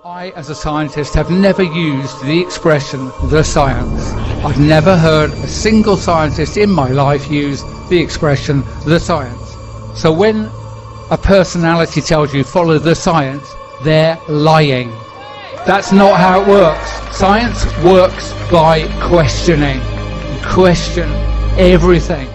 I, as a scientist, have never used the expression the science. I've never heard a single scientist in my life use the expression the science. So when a personality tells you follow the science, they're lying. That's not how it works. Science works by questioning. Question everything.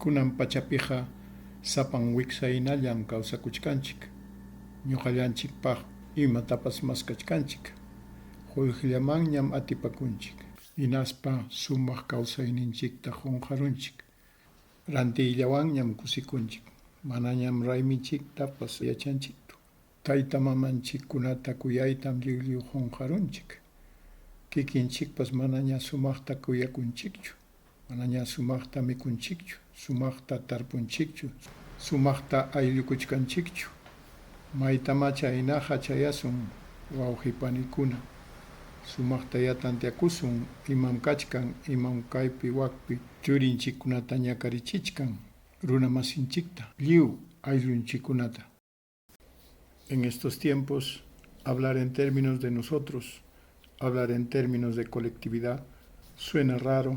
Kunan pachapija sapan wiksaynallam kawsakuchkanchik, ñuqallanchikpaq imatapas maskachkanchik, quyllamañam atipakunchik, hinaspa sumaq kawsayninchikta qunqarunchik, rantiyllawanñam kusikunchik, manañam raymichiktapas yachanchiktu, tayta mamanchikkunata kuyaytam llullu qunqarunchik, kikinchikpas manaña sumaqta kuyakunchikchu, manaña sumaqta mikunchikchu, sumaqta tarpunchikchu, sumaqta ayllukuchkanchikchu, maytamacha aynaqa chayasun wawqipanikuna, sumaqta tantiakusun imam kachkan, imam kaypi wakpi churinchikkunata ñakarichichkan, runa masinchikta, lliw ayllunchikkunata. En estos tiempos, hablar en términos de nosotros, hablar en términos de colectividad, suena raro,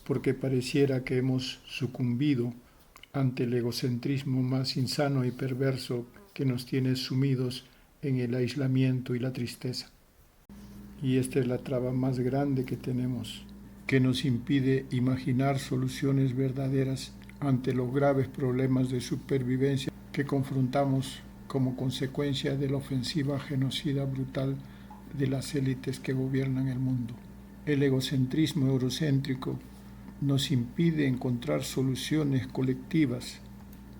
porque pareciera que hemos sucumbido ante el egocentrismo más insano y perverso que nos tiene sumidos en el aislamiento y la tristeza. Y esta es la traba más grande que tenemos, que nos impide imaginar soluciones verdaderas ante los graves problemas de supervivencia que confrontamos como consecuencia de la ofensiva genocida brutal de las élites que gobiernan el mundo. El egocentrismo eurocéntrico nos impide encontrar soluciones colectivas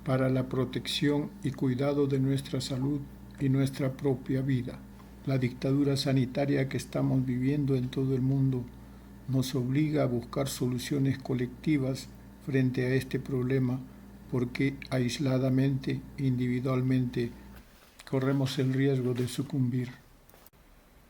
para la protección y cuidado de nuestra salud y nuestra propia vida. La dictadura sanitaria que estamos viviendo en todo el mundo nos obliga a buscar soluciones colectivas frente a este problema, porque aisladamente, individualmente, corremos el riesgo de sucumbir.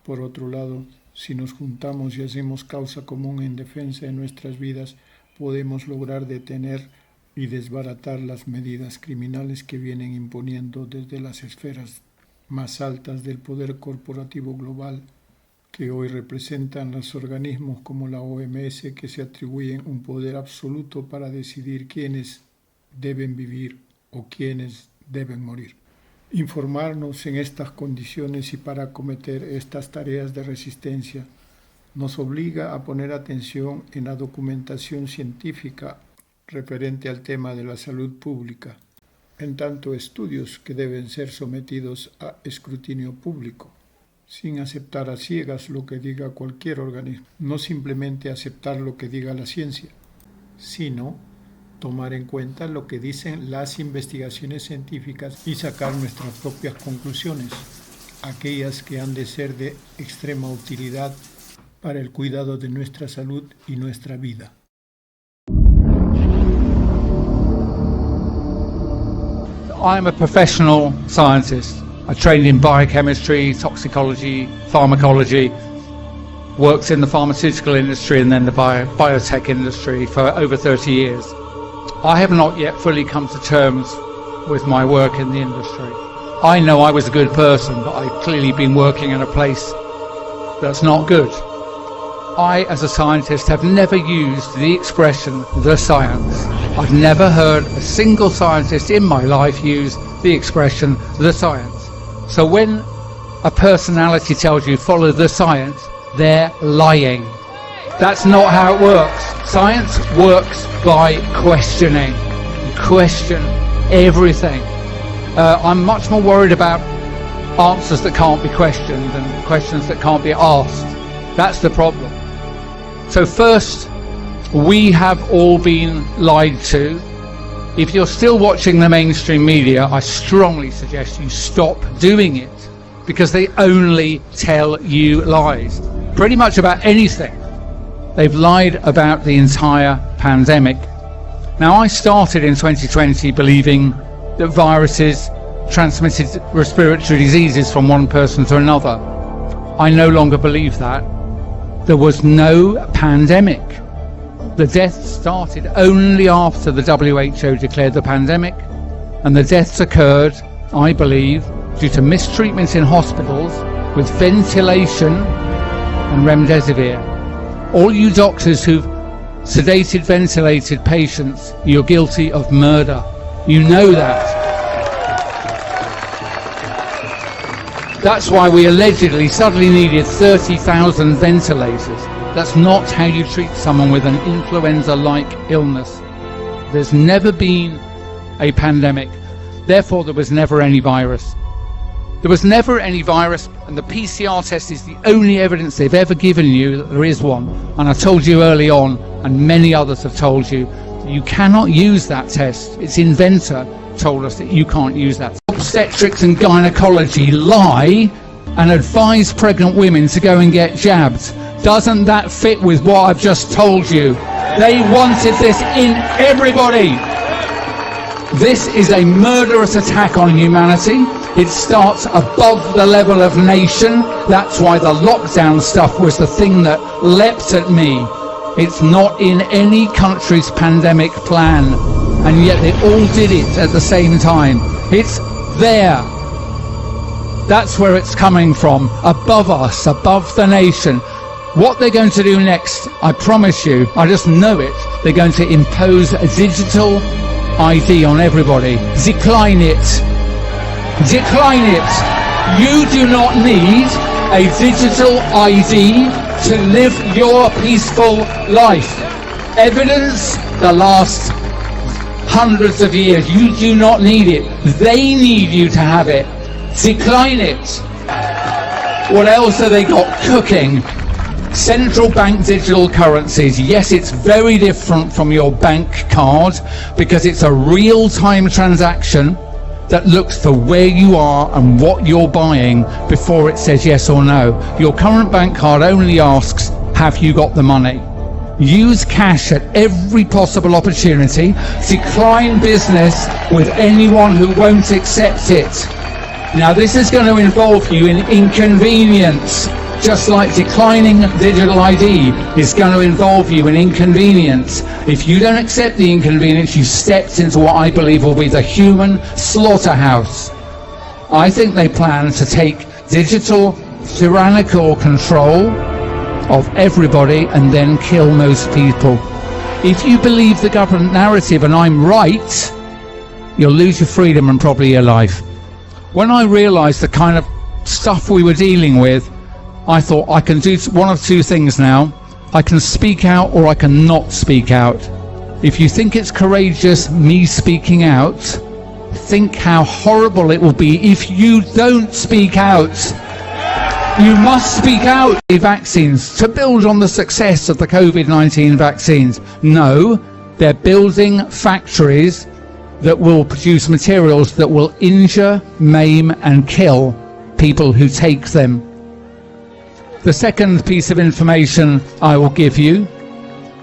Por otro lado, si nos juntamos y hacemos causa común en defensa de nuestras vidas, podemos lograr detener y desbaratar las medidas criminales que vienen imponiendo desde las esferas más altas del poder corporativo global, que hoy representan los organismos como la OMS, que se atribuyen un poder absoluto para decidir quiénes deben vivir o quiénes deben morir. Informarnos en estas condiciones y para acometer estas tareas de resistencia nos obliga a poner atención en la documentación científica referente al tema de la salud pública, en tanto estudios que deben ser sometidos a escrutinio público, sin aceptar a ciegas lo que diga cualquier organismo, no simplemente aceptar lo que diga la ciencia, sino tomar en cuenta lo que dicen las investigaciones científicas y sacar nuestras propias conclusiones, aquellas que han de ser de extrema utilidad para el cuidado de nuestra salud y nuestra vida. I'm a professional scientist. I trained in biochemistry, toxicology, pharmacology, worked in the pharmaceutical industry and then the biotech industry for over 30 years. I have not yet fully come to terms with my work in the industry. I know I was a good person, but I've clearly been working in a place that's not good. I, as a scientist, have never used the expression the science. I've never heard a single scientist in my life use the expression the science. So when a personality tells you follow the science, they're lying. That's not how it works. Science works by questioning. Question everything. I'm much more worried about answers that can't be questioned than questions that can't be asked. That's the problem. So first, we have all been lied to. If you're still watching the mainstream media, I strongly suggest you stop doing it, because they only tell you lies. Pretty much about anything. They've lied about the entire pandemic. Now, I started in 2020 believing that viruses transmitted respiratory diseases from one person to another. I no longer believe that. There was no pandemic. The deaths started only after the WHO declared the pandemic, and the deaths occurred, I believe, due to mistreatment in hospitals with ventilation and remdesivir. All you doctors who've sedated, ventilated patients, you're guilty of murder. You know that. That's why we allegedly suddenly needed 30,000 ventilators. That's not how you treat someone with an influenza-like illness. There's never been a pandemic. Therefore, there was never any virus. There was never any virus, and the PCR test is the only evidence they've ever given you that there is one. And I told you early on, and many others have told you, you cannot use that test. Its inventor told us that you can't use that. Obstetrics and gynecology lie and advise pregnant women to go and get jabbed. Doesn't that fit with what I've just told you? They wanted this in everybody. This is a murderous attack on humanity. It starts above the level of nation. That's why the lockdown stuff was the thing that leapt at me. It's not in any country's pandemic plan, and yet they all did it at the same time. It's there. That's where it's coming from, above us, above the nation. What they're going to do next, I promise you, I just know it, they're going to impose a digital ID on everybody. Decline it. Decline it. You do not need a digital ID to live your peaceful life. Evidence, the last hundreds of years, you do not need it. They need you to have it. Decline it. What else have they got cooking? Central bank digital currencies. Yes, it's very different from your bank card because it's a real-time transaction that looks for where you are and what you're buying before it says yes or no. Your current bank card only asks, have you got the money? Use cash at every possible opportunity. Decline business with anyone who won't accept it. Now, this is going to involve you in inconvenience. Just like declining digital ID is going to involve you in inconvenience. If you don't accept the inconvenience, you've stepped into what I believe will be the human slaughterhouse. I think they plan to take digital tyrannical control of everybody and then kill most people. If you believe the government narrative and I'm right, you'll lose your freedom and probably your life. When I realized the kind of stuff we were dealing with, I thought I can do one of two things now. I can speak out or I can not speak out. If you think it's courageous, me speaking out, think how horrible it will be if you don't speak out. You must speak out. The vaccines, to build on the success of the COVID-19 vaccines. No, they're building factories that will produce materials that will injure, maim and kill people who take them. The second piece of information I will give you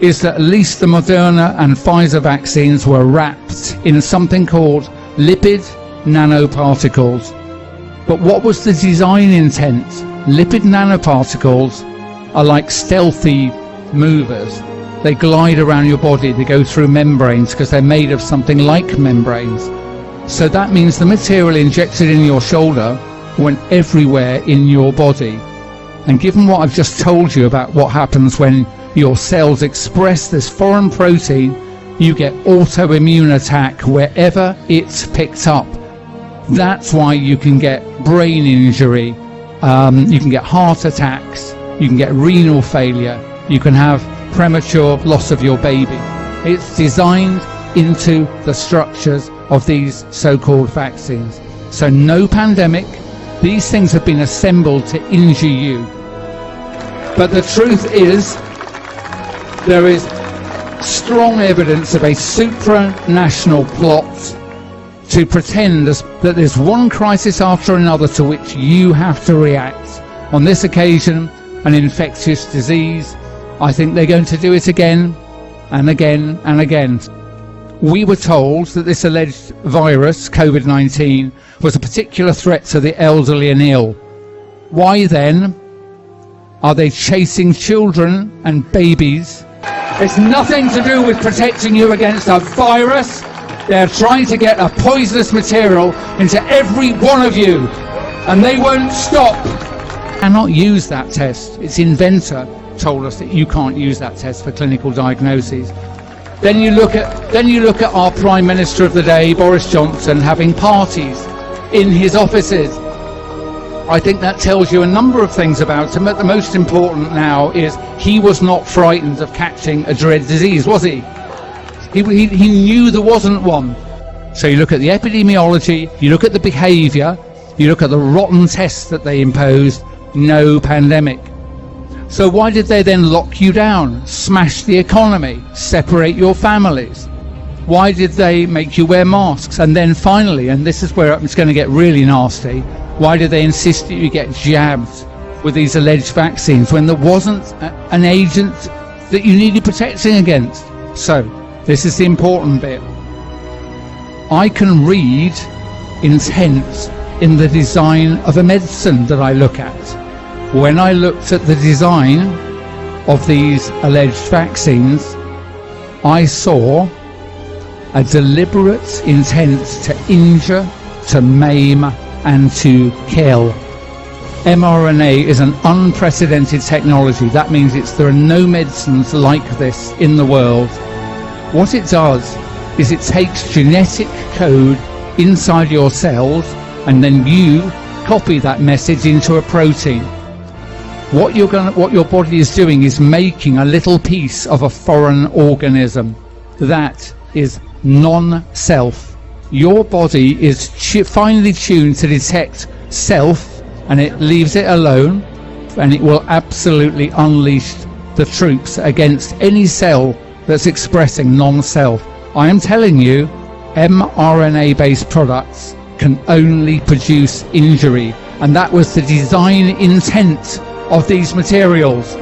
is that at least the Moderna and Pfizer vaccines were wrapped in something called lipid nanoparticles. But what was the design intent? Lipid nanoparticles are like stealthy movers. They glide around your body, they go through membranes because they're made of something like membranes. So that means the material injected in your shoulder went everywhere in your body. And given what I've just told you about what happens when your cells express this foreign protein you get autoimmune attack wherever it's picked up. That's why you can get brain injury, you can get heart attacks, you can get renal failure, you can have premature loss of your baby. It's designed into the structures of these so-called vaccines. So no pandemic, these things have been assembled to injure you. But the truth is, there is strong evidence of a supranational plot to pretend that there's one crisis after another to which you have to react. On this occasion, an infectious disease. I think they're going to do it again and again and again. We were told that this alleged virus, COVID-19, was a particular threat to the elderly and ill. Why then are they chasing children and babies? It's nothing to do with protecting you against a virus. They're trying to get a poisonous material into every one of you, and they won't stop. Cannot use that test. Its inventor told us that you can't use that test for clinical diagnoses. Then you look at our Prime Minister of the day, Boris Johnson, having parties in his offices. I think that tells you a number of things about him, but the most important now is he was not frightened of catching a dread disease, was he? He knew there wasn't one. So you look at the epidemiology, you look at the behaviour, you look at the rotten tests that they imposed, no pandemic. So why did they then lock you down, smash the economy, separate your families? Why did they make you wear masks? And then finally, and this is where it's going to get really nasty, why did they insist that you get jabbed with these alleged vaccines when there wasn't an agent that you needed protecting against? So, this is the important bit. I can read intent in the design of a medicine that I look at. When I looked at the design of these alleged vaccines, I saw a deliberate intent to injure, to maim, and to kill. mRNA is an unprecedented technology. That means there are no medicines like this in the world. What it does is it takes genetic code inside your cells and then you copy that message into a protein. What your body is doing is making a little piece of a foreign organism that is non-self. Your body is finely tuned to detect self, and it leaves it alone, and it will absolutely unleash the troops against any cell that's expressing non-self. I am telling you, mRNA-based products can only produce injury, and that was the design intent of these materials.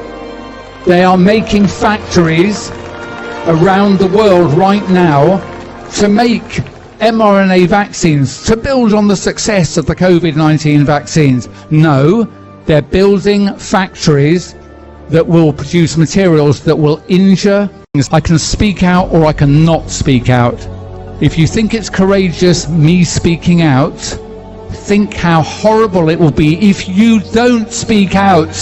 They are making factories around the world right now to make mRNA vaccines, to build on the success of the COVID-19 vaccines. No, they're building factories that will produce materials that will injure. I can speak out or I can not speak out. If you think it's courageous, me speaking out, think how horrible it will be if you don't speak out.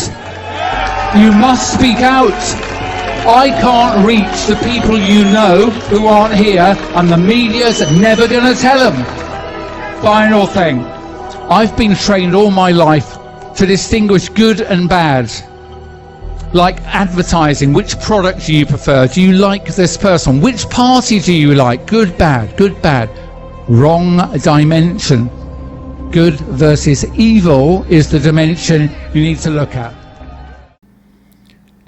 You must speak out. I can't reach the people you know who aren't here, and the media's never going to tell them. Final thing. I've been trained all my life to distinguish good and bad. Like advertising, which product do you prefer? Do you like this person? Which party do you like? Good, bad, good, bad. Wrong dimension. Good versus evil is the dimension you need to look at.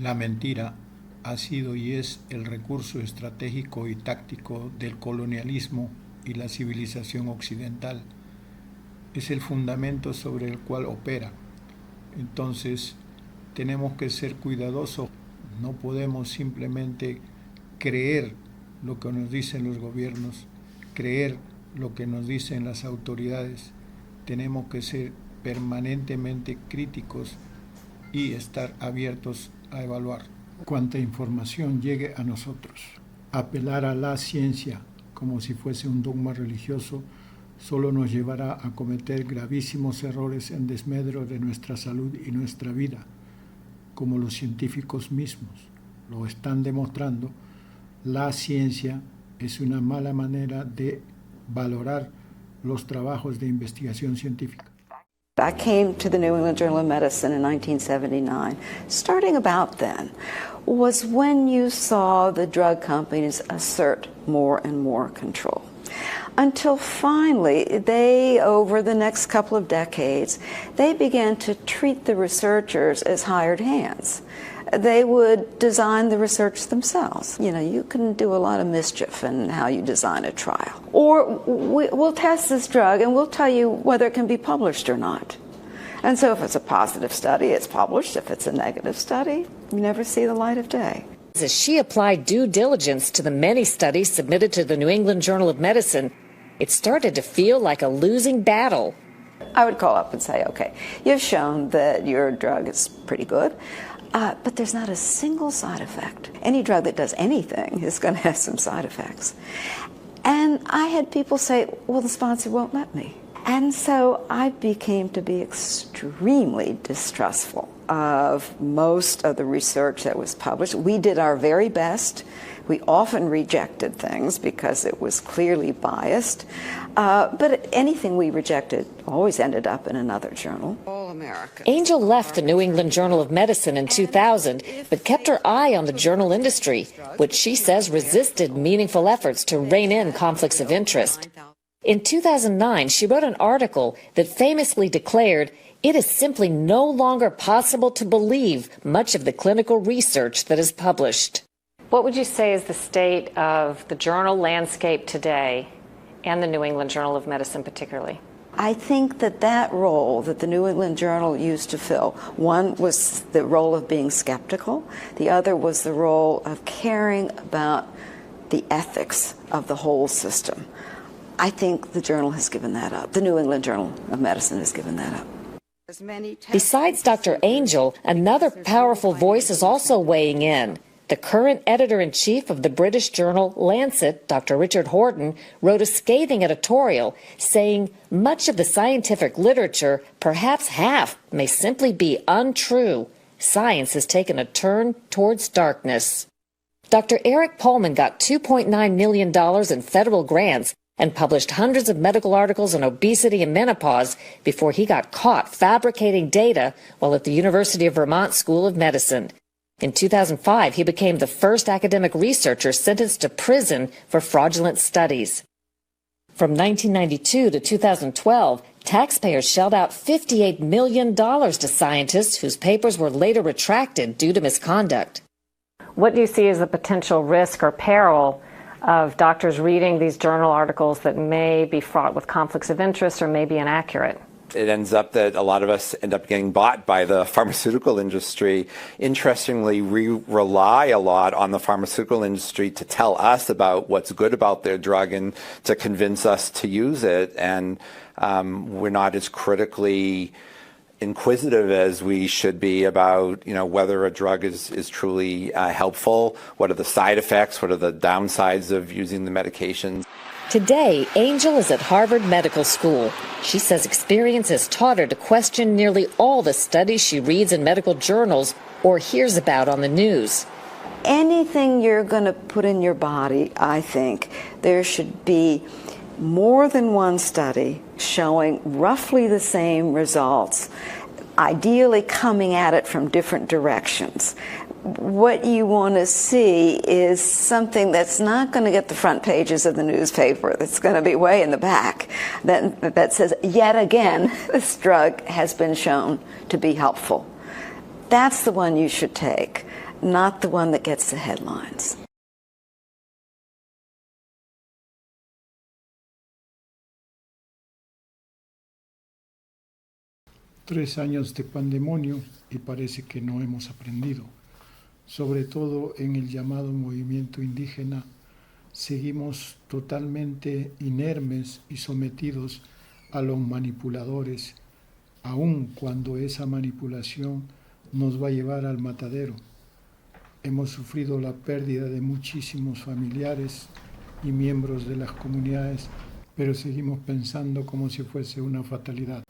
La mentira ha sido y es el recurso estratégico y táctico del colonialismo y la civilización occidental. Es el fundamento sobre el cual opera. Entonces, tenemos que ser cuidadosos. No podemos simplemente creer lo que nos dicen los gobiernos, creer lo que nos dicen las autoridades. Tenemos que ser permanentemente críticos y estar abiertos a evaluar cuánta información llegue a nosotros. Apelar a la ciencia como si fuese un dogma religioso solo nos llevará a cometer gravísimos errores en desmedro de nuestra salud y nuestra vida, como los científicos mismos lo están demostrando. La ciencia es una mala manera de valorar los trabajos de investigación científica. I came to the New England Journal of Medicine in 1979. Starting about then was when you saw the drug companies assert more and more control. Until finally, over the next couple of decades, they began to treat the researchers as hired hands. They would design the research themselves. You know, you can do a lot of mischief in how you design a trial. Or we'll test this drug and we'll tell you whether it can be published or not. And so if it's a positive study, it's published. If it's a negative study, you never see the light of day. As she applied due diligence to the many studies submitted to the New England Journal of Medicine, it started to feel like a losing battle. I would call up and say, okay, you've shown that your drug is pretty good. But there's not a single side effect. Any drug that does anything is going to have some side effects. And I had people say, well, the sponsor won't let me. And so I became to be extremely distrustful of most of the research that was published. We did our very best. We often rejected things because it was clearly biased. But anything we rejected always ended up in another journal. All Americans. Angel left the New England Journal of Medicine in 2000, but kept her eye on the journal industry, which she says resisted meaningful efforts to rein in conflicts of interest. In 2009, she wrote an article that famously declared, "It is simply no longer possible to believe much of the clinical research that is published." What would you say is the state of the journal landscape today, and the New England Journal of Medicine particularly? I think that role that the New England Journal used to fill, one was the role of being skeptical, the other was the role of caring about the ethics of the whole system. I think the journal has given that up. The New England Journal of Medicine has given that up. Besides Dr. Angel, another powerful voice is also weighing in. The current editor-in-chief of the British journal Lancet, Dr. Richard Horton, wrote a scathing editorial saying much of the scientific literature, perhaps half, may simply be untrue. Science has taken a turn towards darkness. Dr. Eric Pullman got $2.9 million in federal grants and published hundreds of medical articles on obesity and menopause before he got caught fabricating data while at the University of Vermont School of Medicine. In 2005, he became the first academic researcher sentenced to prison for fraudulent studies. From 1992 to 2012, taxpayers shelled out $58 million to scientists whose papers were later retracted due to misconduct. What do you see as the potential risk or peril of doctors reading these journal articles that may be fraught with conflicts of interest or may be inaccurate? It ends up that a lot of us end up getting bought by the pharmaceutical industry. Interestingly, we rely a lot on the pharmaceutical industry to tell us about what's good about their drug and to convince us to use it. And we're not as critically inquisitive as we should be about, whether a drug is truly helpful. What are the side effects? What are the downsides of using the medications? Today, Angel is at Harvard Medical School. She says experience has taught her to question nearly all the studies she reads in medical journals or hears about on the news. Anything you're going to put in your body, I think, there should be more than one study showing roughly the same results, ideally coming at it from different directions. What you want to see is something that's not going to get the front pages of the newspaper, that's going to be way in the back, that says, yet again, this drug has been shown to be helpful. That's the one you should take, not the one that gets the headlines. Tres años de pandemonio y parece que no hemos aprendido. Sobre todo en el llamado movimiento indígena, seguimos totalmente inermes y sometidos a los manipuladores, aun cuando esa manipulación nos va a llevar al matadero. Hemos sufrido la pérdida de muchísimos familiares y miembros de las comunidades, pero seguimos pensando como si fuese una fatalidad.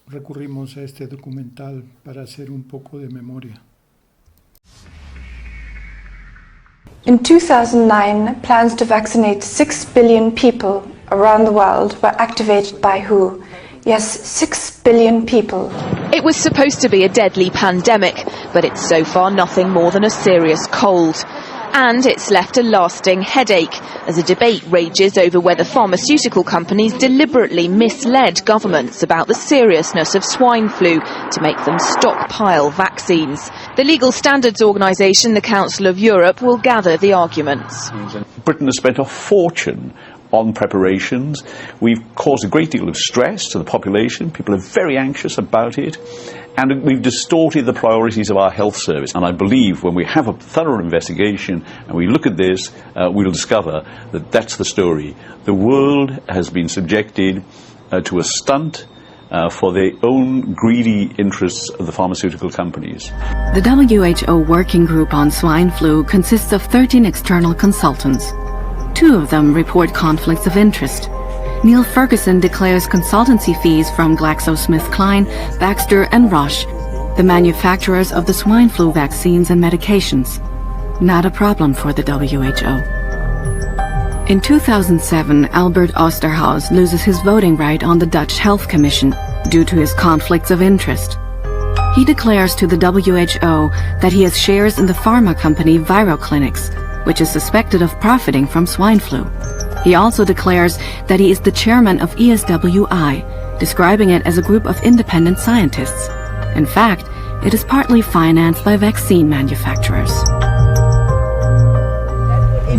Recurrimos a este documental para hacer un poco de memoria. In 2009, plans to vaccinate 6 billion people around the world were activated by WHO. Yes, 6 billion people. It was supposed to be a deadly pandemic, but it's so far nothing more than a serious cold. And it's left a lasting headache as a debate rages over whether pharmaceutical companies deliberately misled governments about the seriousness of swine flu to make them stockpile vaccines. The legal standards organisation, the Council of Europe, will gather the arguments. Britain has spent a fortune on preparations. We've caused a great deal of stress to the population. People are very anxious about it. And we've distorted the priorities of our health service. And I believe when we have a thorough investigation and we look at this, we'll discover that that's the story. The world has been subjected to a stunt for their own greedy interests of the pharmaceutical companies. The WHO Working Group on Swine Flu consists of 13 external consultants. 2 of them report conflicts of interest. Neil Ferguson declares consultancy fees from GlaxoSmithKline, Baxter and Roche, the manufacturers of the swine flu vaccines and medications. Not a problem for the WHO. In 2007, Albert Oosterhuis loses his voting right on the Dutch Health Commission due to his conflicts of interest. He declares to the WHO that he has shares in the pharma company ViroClinics, which is suspected of profiting from swine flu. He also declares that he is the chairman of ESWI, describing it as a group of independent scientists. In fact, it is partly financed by vaccine manufacturers.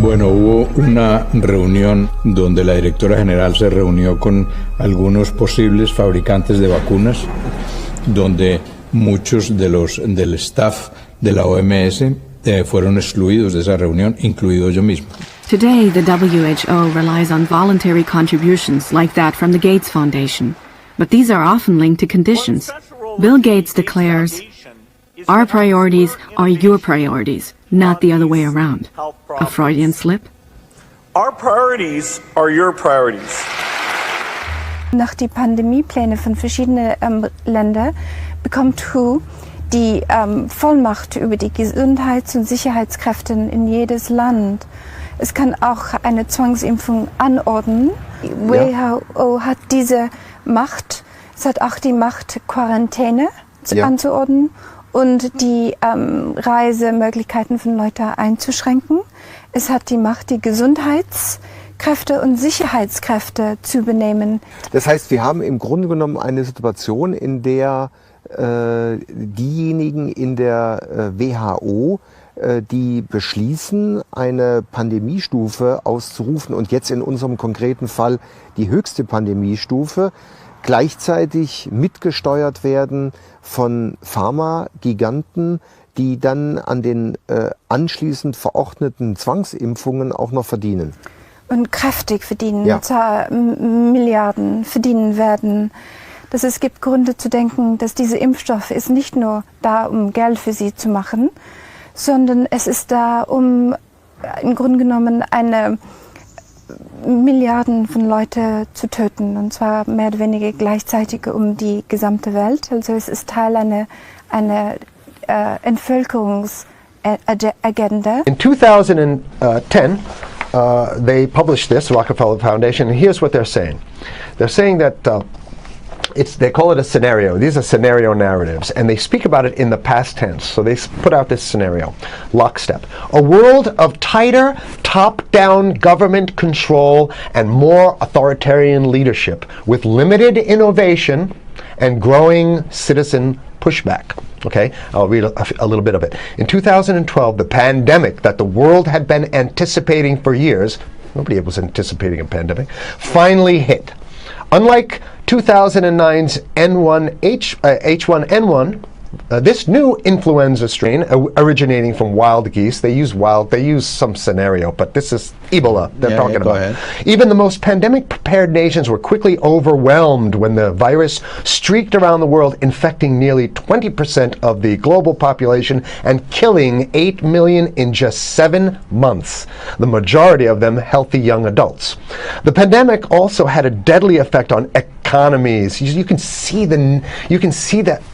Bueno, hubo una reunión donde la directora general se reunió con algunos posibles fabricantes de vacunas, donde muchos del staff de la OMS fueron excluidos de esa reunión, incluido yo mismo. Today, the WHO relies on voluntary contributions like that from the Gates Foundation, but these are often linked to conditions. Bill Gates declares, "Our priorities are your priorities, not the other way around." A Freudian slip? Our priorities are your priorities. Nach die Pandemiepläne von verschiedenen Ländern bekommt WHO die Vollmacht über die Gesundheits- und Sicherheitskräfte in jedes Land. Es kann auch eine Zwangsimpfung anordnen. WHO hat diese Macht. Es hat auch die Macht, Quarantäne anzuordnen und die Reisemöglichkeiten von Leuten einzuschränken. Es hat die Macht, die Gesundheitskräfte und Sicherheitskräfte zu benehmen. Das heißt, wir haben im Grunde genommen eine Situation, in der diejenigen in der WHO, die beschließen, eine Pandemiestufe auszurufen und jetzt in unserem konkreten Fall die höchste Pandemiestufe, gleichzeitig mitgesteuert werden von Pharmagiganten, die dann an den anschließend verordneten Zwangsimpfungen auch noch verdienen. Und kräftig verdienen, und zwar Milliarden verdienen werden. Es gibt Gründe zu denken, dass dieser Impfstoff ist nicht nur da, um Geld für sie zu machen, sondern es ist da, um im Grunde genommen eine Milliarden von Leuten zu töten, und zwar mehr oder weniger gleichzeitig um die gesamte Welt. Also es ist Teil einer Entvölkerungsagenda. In 2010, they published this, Rockefeller Foundation, and here's what they're saying. They're saying that they call it a scenario. These are scenario narratives, and they speak about it in the past tense. So they put out this scenario, lockstep. A world of tighter, top-down government control and more authoritarian leadership with limited innovation and growing citizen pushback. Okay, I'll read a little bit of it. In 2012, the pandemic that the world had been anticipating for years, nobody was anticipating a pandemic, finally hit. Unlike 2009's H1N1, this new influenza strain originating from wild geese, they use some scenario, but this is Ebola they're talking about. Even the most pandemic-prepared nations were quickly overwhelmed when the virus streaked around the world, infecting nearly 20% of the global population and killing 8 million in just 7 months, the majority of them healthy young adults. The pandemic also had a deadly effect on economies. You can see the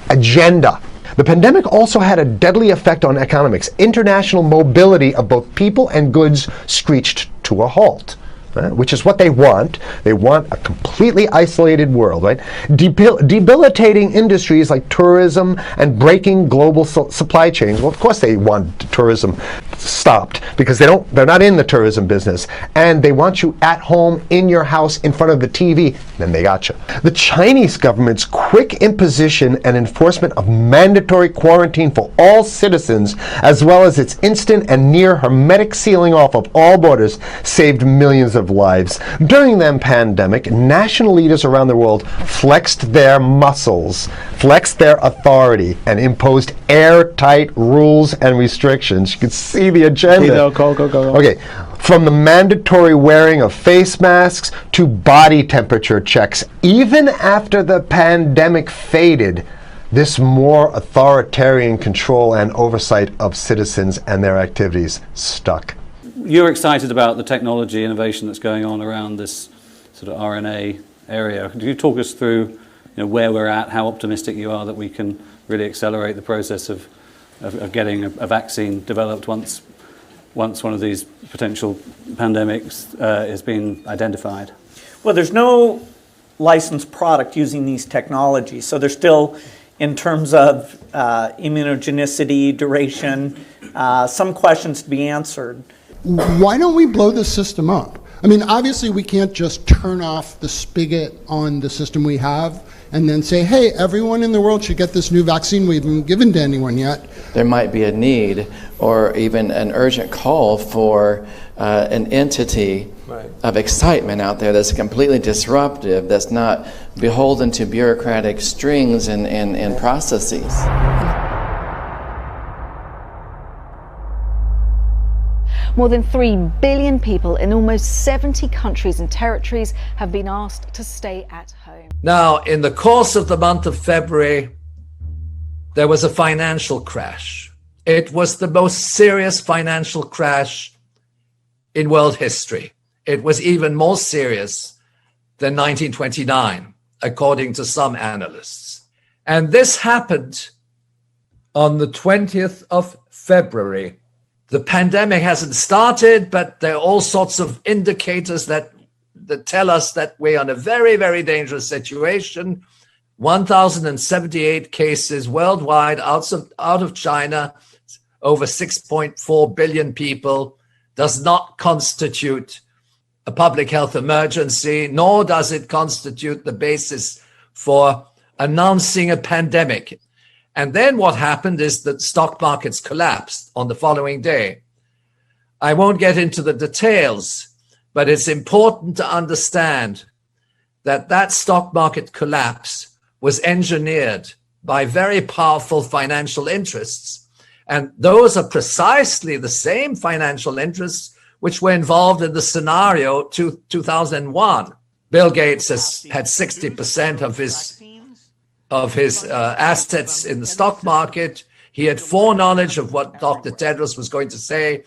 agenda. The pandemic also had a deadly effect on economics. International mobility of both people and goods screeched to a halt. Which is what they want. They want a completely isolated world, right? Debilitating industries like tourism and breaking global supply chains. Well, of course they want tourism stopped because they're not in the tourism business, and they want you at home in your house in front of the TV. Then they got you. The Chinese government's quick imposition and enforcement of mandatory quarantine for all citizens, as well as its instant and near hermetic sealing off of all borders, saved millions of lives. During the pandemic, national leaders around the world flexed their muscles, flexed their authority, and imposed airtight rules and restrictions. You can see the agenda. Go. Okay, from the mandatory wearing of face masks to body temperature checks. Even after the pandemic faded, this more authoritarian control and oversight of citizens and their activities stuck. You're excited about the technology innovation that's going on around this sort of RNA area. Could you talk us through where we're at, how optimistic you are that we can really accelerate the process of getting a vaccine developed once one of these potential pandemics has been identified? Well, there's no licensed product using these technologies, so they're still, in terms of immunogenicity, duration, some questions to be answered. Why don't we blow the system up? I mean, obviously we can't just turn off the spigot on the system we have and then say, hey, everyone in the world should get this new vaccine we haven't given to anyone yet. There might be a need or even an urgent call for an entity of excitement out there that's completely disruptive, that's not beholden to bureaucratic strings and processes. More than 3 billion people in almost 70 countries and territories have been asked to stay at home. Now, in the course of the month of February, there was a financial crash. It was the most serious financial crash in world history. It was even more serious than 1929, according to some analysts. And this happened on the 20th of February. The pandemic hasn't started, but there are all sorts of indicators that tell us that we're in a very, very dangerous situation. 1,078 cases worldwide out of China, over 6.4 billion people, does not constitute a public health emergency, nor does it constitute the basis for announcing a pandemic. And then what happened is that stock markets collapsed on the following day. I won't get into the details, but it's important to understand that that stock market collapse was engineered by very powerful financial interests. And those are precisely the same financial interests which were involved in the scenario 2001. Bill Gates had 60% of his assets in the stock market. He had foreknowledge of what Dr. Tedros was going to say.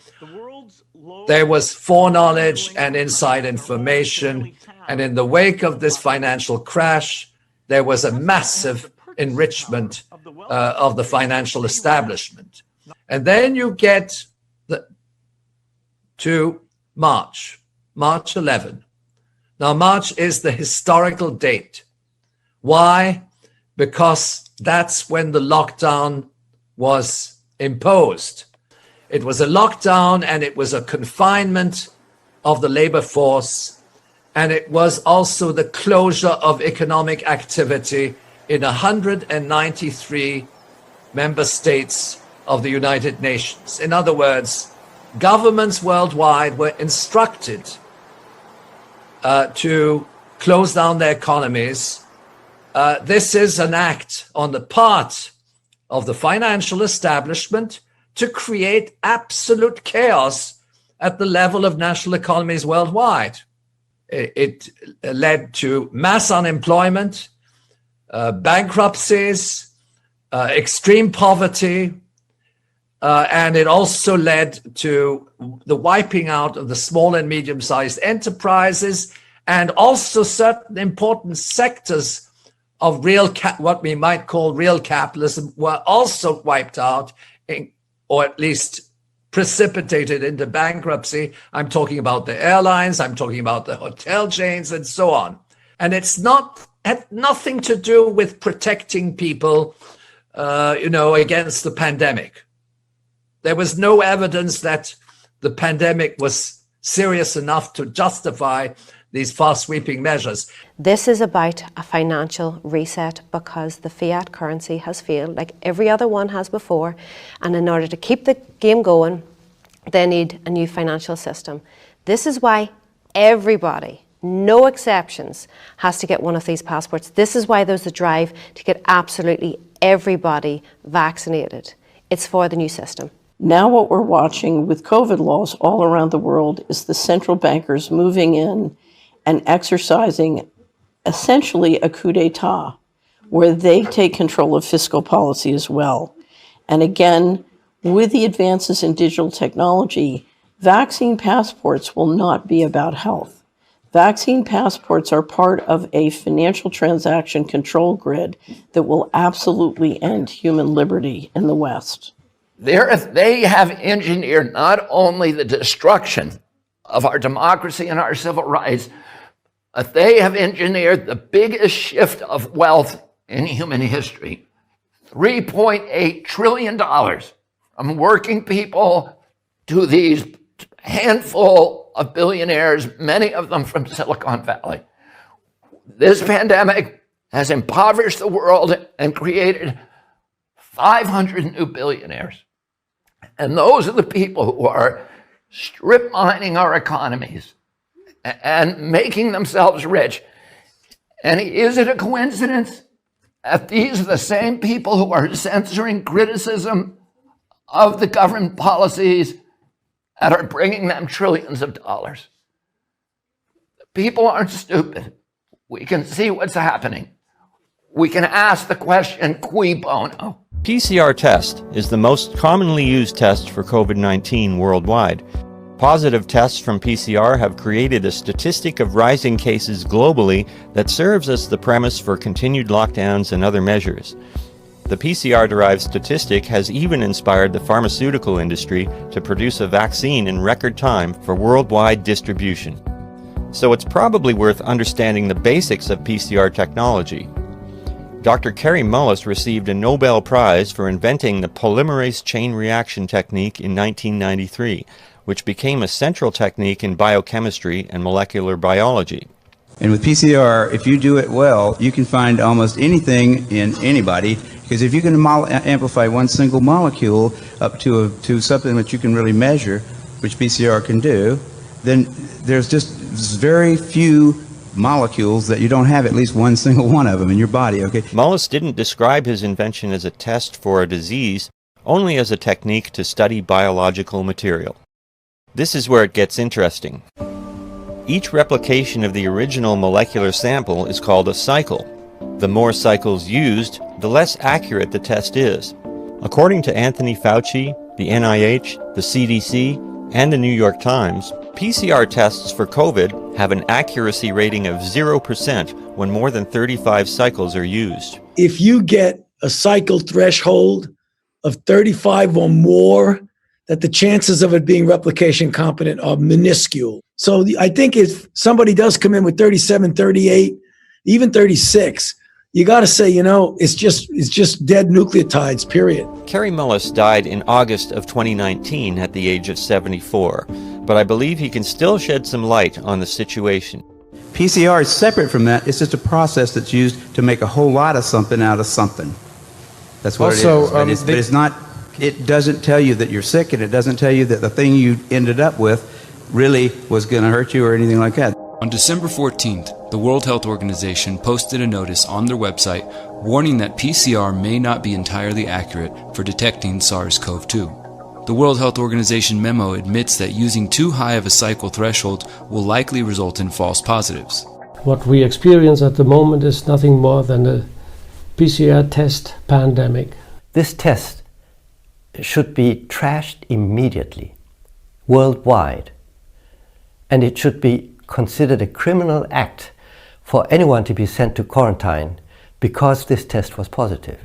There was foreknowledge and inside information. And in the wake of this financial crash, there was a massive enrichment of the financial establishment. And then you get to March 11. Now, March is the historical date. Why? Because that's when the lockdown was imposed. It was a lockdown and it was a confinement of the labor force, and it was also the closure of economic activity in 193 member states of the United Nations. In other words, governments worldwide were instructed to close down their economies. This is an act on the part of the financial establishment to create absolute chaos at the level of national economies worldwide. It led to mass unemployment, bankruptcies, extreme poverty, and it also led to the wiping out of the small and medium-sized enterprises and also certain important sectors of what we might call real capitalism were also wiped out, or at least precipitated into bankruptcy. I'm talking about the airlines, I'm talking about the hotel chains, and so on. And it's had nothing to do with protecting people, against the pandemic. There was no evidence that the pandemic was serious enough to justify these fast-sweeping measures. This is about a financial reset because the fiat currency has failed, like every other one has before, and in order to keep the game going, they need a new financial system. This is why everybody, no exceptions, has to get one of these passports. This is why there's a drive to get absolutely everybody vaccinated. It's for the new system. Now what we're watching with COVID laws all around the world is the central bankers moving in and exercising essentially a coup d'etat, where they take control of fiscal policy as well. And again, with the advances in digital technology, vaccine passports will not be about health. Vaccine passports are part of a financial transaction control grid that will absolutely end human liberty in the West. They have engineered not only the destruction of our democracy and our civil rights, but they have engineered the biggest shift of wealth in human history. $3.8 trillion from working people to these handful of billionaires, many of them from Silicon Valley. This pandemic has impoverished the world and created 500 new billionaires. And those are the people who are strip mining our economies and making themselves rich. And is it a coincidence that these are the same people who are censoring criticism of the government policies that are bringing them trillions of dollars? People aren't stupid. We can see what's happening. We can ask the question, cui bono? PCR test is the most commonly used test for COVID-19 worldwide. Positive tests from PCR have created a statistic of rising cases globally that serves as the premise for continued lockdowns and other measures. The PCR-derived statistic has even inspired the pharmaceutical industry to produce a vaccine in record time for worldwide distribution. So it's probably worth understanding the basics of PCR technology. Dr. Kary Mullis received a Nobel Prize for inventing the polymerase chain reaction technique in 1993, which became a central technique in biochemistry and molecular biology. And with PCR, if you do it well, you can find almost anything in anybody, because if you can amplify one single molecule up to something that you can really measure, which PCR can do, then there's just very few molecules that you don't have at least one single one of them in your body, okay? Mullis didn't describe his invention as a test for a disease, only as a technique to study biological material. This is where it gets interesting. Each replication of the original molecular sample is called a cycle. The more cycles used, the less accurate the test is. According to Anthony Fauci, the NIH, the CDC, and the New York Times, PCR tests for COVID have an accuracy rating of 0% when more than 35 cycles are used. If you get a cycle threshold of 35 or more, that the chances of it being replication competent are minuscule. So I think if somebody does come in with 37, 38, even 36, you got to say, it's just dead nucleotides, period. Kary Mullis died in August of 2019 at the age of 74, but I believe he can still shed some light on the situation. PCR is separate from that. It's just a process that's used to make a whole lot of something out of something. That's what it is. But it's not. It doesn't tell you that you're sick, and it doesn't tell you that the thing you ended up with really was going to hurt you or anything like that. On December 14th, the World Health Organization posted a notice on their website warning that PCR may not be entirely accurate for detecting SARS-CoV-2. The World Health Organization memo admits that using too high of a cycle threshold will likely result in false positives. What we experience at the moment is nothing more than a PCR test pandemic. This test should be trashed immediately, worldwide, and it should be considered a criminal act for anyone to be sent to quarantine because this test was positive.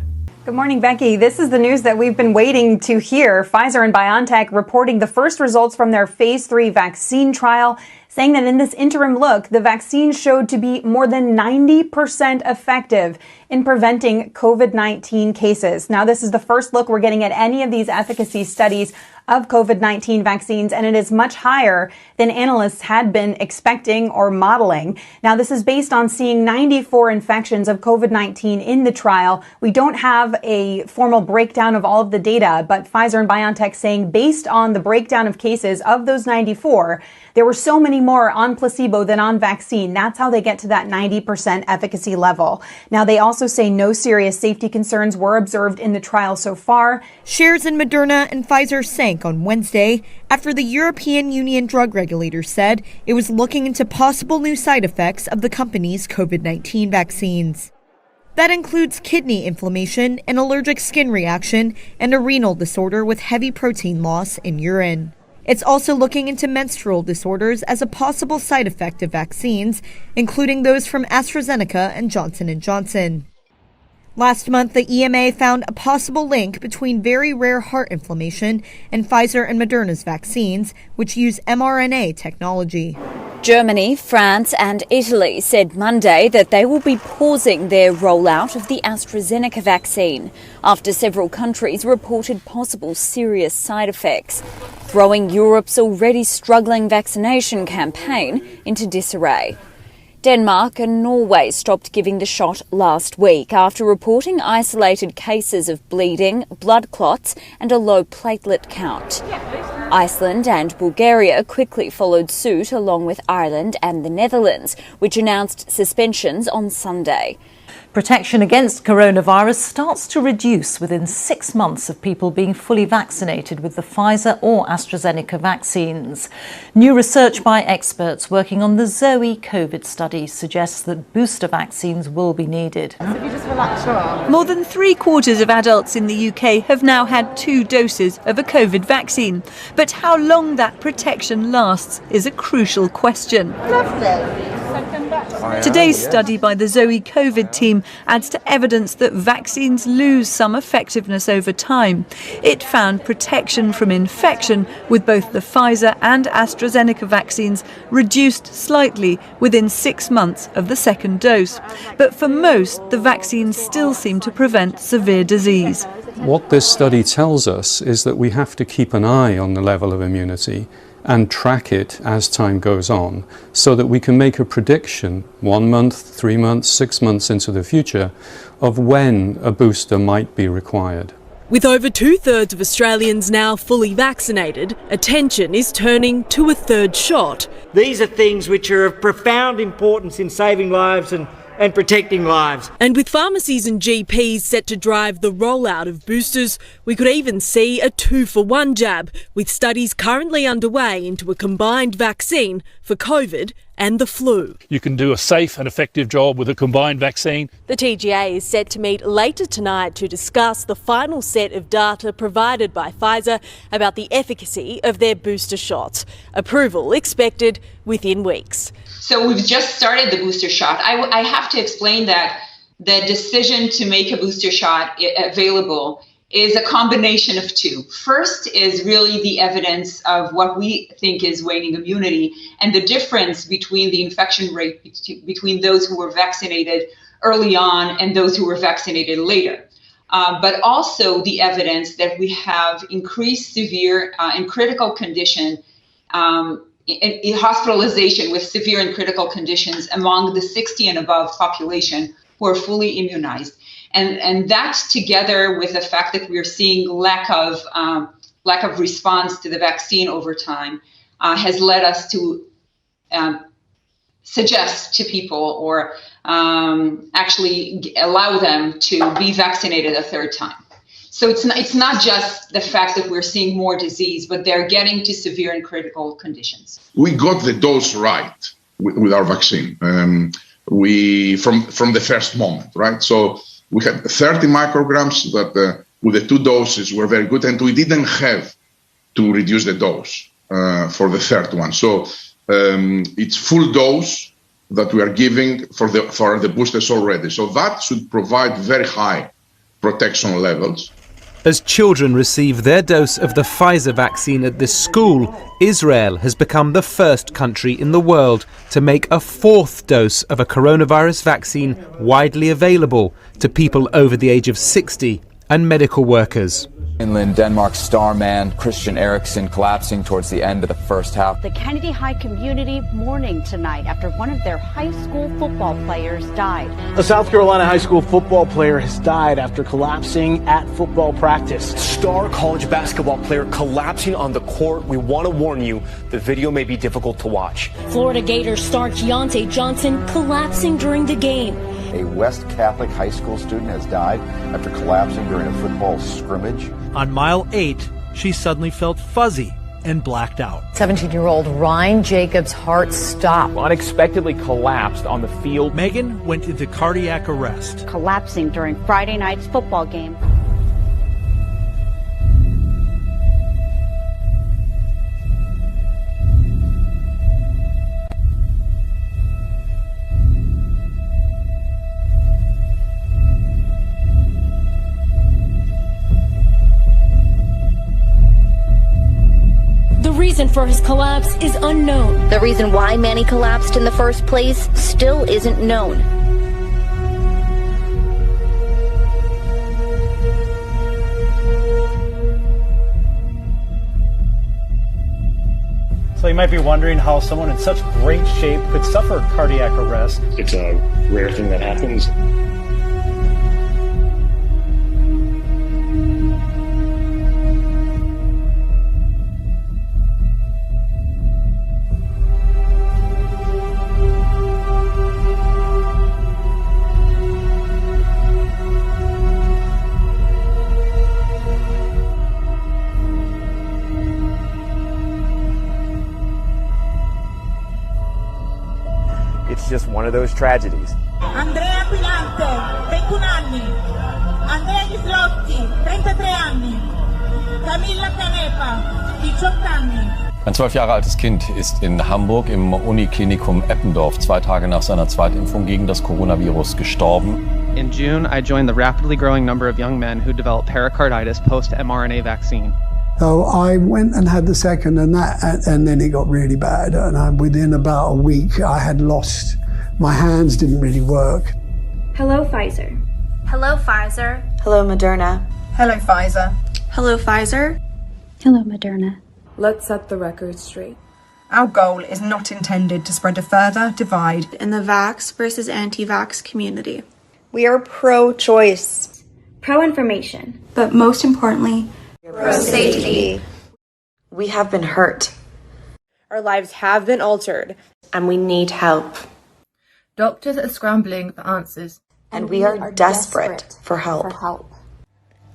Good morning, Becky. This is the news that we've been waiting to hear. Pfizer and BioNTech reporting the first results from their phase 3 vaccine trial, saying that in this interim look, the vaccine showed to be more than 90% effective in preventing COVID-19 cases. Now, this is the first look we're getting at any of these efficacy studies of COVID-19 vaccines, and it is much higher than analysts had been expecting or modeling. Now, this is based on seeing 94 infections of COVID-19 in the trial. We don't have a formal breakdown of all of the data, but Pfizer and BioNTech saying based on the breakdown of cases of those 94, there were so many more on placebo than on vaccine. That's how they get to that 90% efficacy level. Now, they also say no serious safety concerns were observed in the trial so far. Shares in Moderna and Pfizer sank on Wednesday after the European Union drug regulator said it was looking into possible new side effects of the company's COVID-19 vaccines. That includes kidney inflammation, an allergic skin reaction, and a renal disorder with heavy protein loss in urine. It's also looking into menstrual disorders as a possible side effect of vaccines, including those from AstraZeneca and Johnson & Johnson. Last month, the EMA found a possible link between very rare heart inflammation and Pfizer and Moderna's vaccines, which use mRNA technology. Germany, France and Italy said Monday that they will be pausing their rollout of the AstraZeneca vaccine after several countries reported possible serious side effects, throwing Europe's already struggling vaccination campaign into disarray. Denmark and Norway stopped giving the shot last week after reporting isolated cases of bleeding, blood clots and a low platelet count. Iceland and Bulgaria quickly followed suit along with Ireland and the Netherlands, which announced suspensions on Sunday. Protection against coronavirus starts to reduce within 6 months of people being fully vaccinated with the Pfizer or AstraZeneca vaccines. New research by experts working on the Zoe COVID study suggests that booster vaccines will be needed. More than 3/4 of adults in the UK have now had 2 doses of a COVID vaccine. But how long that protection lasts is a crucial question. Today's study by the Zoe COVID team adds to evidence that vaccines lose some effectiveness over time. It found protection from infection with both the Pfizer and AstraZeneca vaccines reduced slightly within 6 months of the second dose. But for most, the vaccines still seem to prevent severe disease. What this study tells us is that we have to keep an eye on the level of immunity and track it as time goes on so that we can make a prediction 1 month, 3 months, 6 months into the future of when a booster might be required. With over 2/3 of Australians now fully vaccinated, attention is turning to a third shot. These are things which are of profound importance in saving lives and protecting lives. And with pharmacies and GPs set to drive the rollout of boosters, we could even see a 2-for-1 jab, with studies currently underway into a combined vaccine for COVID and the flu. You can do a safe and effective job with a combined vaccine. The TGA is set to meet later tonight to discuss the final set of data provided by Pfizer about the efficacy of their booster shots. Approval expected within weeks. So we've just started the booster shot. I have to explain that the decision to make a booster shot available is a combination of two. First is really the evidence of what we think is waning immunity and the difference between the infection rate between those who were vaccinated early on and those who were vaccinated later. But also the evidence that we have increased severe and critical condition in hospitalization with severe and critical conditions among the 60 and above population who are fully immunized. And that, together with the fact that we're seeing lack of response to the vaccine over time, has led us to suggest to people or actually allow them to be vaccinated a third time. So it's not just the fact that we're seeing more disease, but they're getting to severe and critical conditions. We got the dose right with our vaccine. We from the first moment, right? So we had 30 micrograms that with the 2 doses were very good, and we didn't have to reduce the dose for the third one. So it's full dose that we are giving for the boosters already. So that should provide very high protection levels. As children receive their dose of the Pfizer vaccine at this school, Israel has become the first country in the world to make a fourth dose of a coronavirus vaccine widely available to people over the age of 60 and medical workers. Finland, Denmark's star man Christian Eriksen collapsing towards the end of the first half. The Kennedy High community mourning tonight after one of their high school football players died. A South Carolina high school football player has died after collapsing at football practice. Star college basketball player collapsing on the court. We want to warn you, the video may be difficult to watch. Florida Gators star Keontae Johnson collapsing during the game. A West Catholic high school student has died after collapsing during a football scrimmage. On mile 8, she suddenly felt fuzzy and blacked out. 17-year-old Ryan Jacobs' heart stopped. Unexpectedly collapsed on the field. Megan went into cardiac arrest. Collapsing during Friday night's football game. The reason for his collapse is unknown. The reason why Manny collapsed in the first place still isn't known. So you might be wondering how someone in such great shape could suffer cardiac arrest. It's a rare thing that happens. It's just one of those tragedies. Andrea Quilante, 21 anni. Andrea Ghislotti, 33 anni. Camilla Canepa, 18 anni. Ein 12 Jahre altes Kind ist in Hamburg im Uniklinikum Eppendorf 2 Tage nach seiner Zweitimpfung gegen das Coronavirus gestorben. In June, I joined the rapidly growing number of young men who developed pericarditis post-mRNA vaccine. So I went and had the second and then it got really bad. And within about a week, I had lost, my hands didn't really work. Hello, Pfizer. Hello, Pfizer. Hello, Moderna. Hello, Pfizer. Hello, Pfizer. Hello, Moderna. Let's set the record straight. Our goal is not intended to spread a further divide In the vax versus anti-vax community. We are pro-choice, pro-information, but most importantly, pro-safety. We have been hurt. Our lives have been altered, And we need help. doctors are scrambling for answers. And we are desperate for help.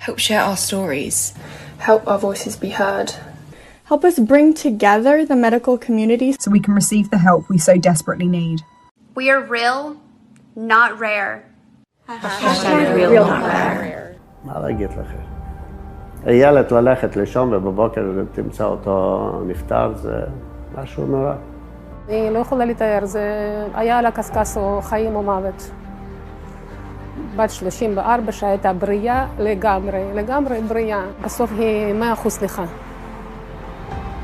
Help share our stories. Help our voices be heard. Help us bring together the medical community So we can receive the help we so desperately need. We are real, not rare. Real, not rare. מה להגיד לכם? הילד ללכת לישון ובבוקר תמצא אותו נפטר, זה משהו נורא. אני לא יכולה לתאר, זה היה על הקשקש או חיים או מוות. בת 34 שהייתה בריאה לגמרי בריאה. בסוף היא 100% סליחה.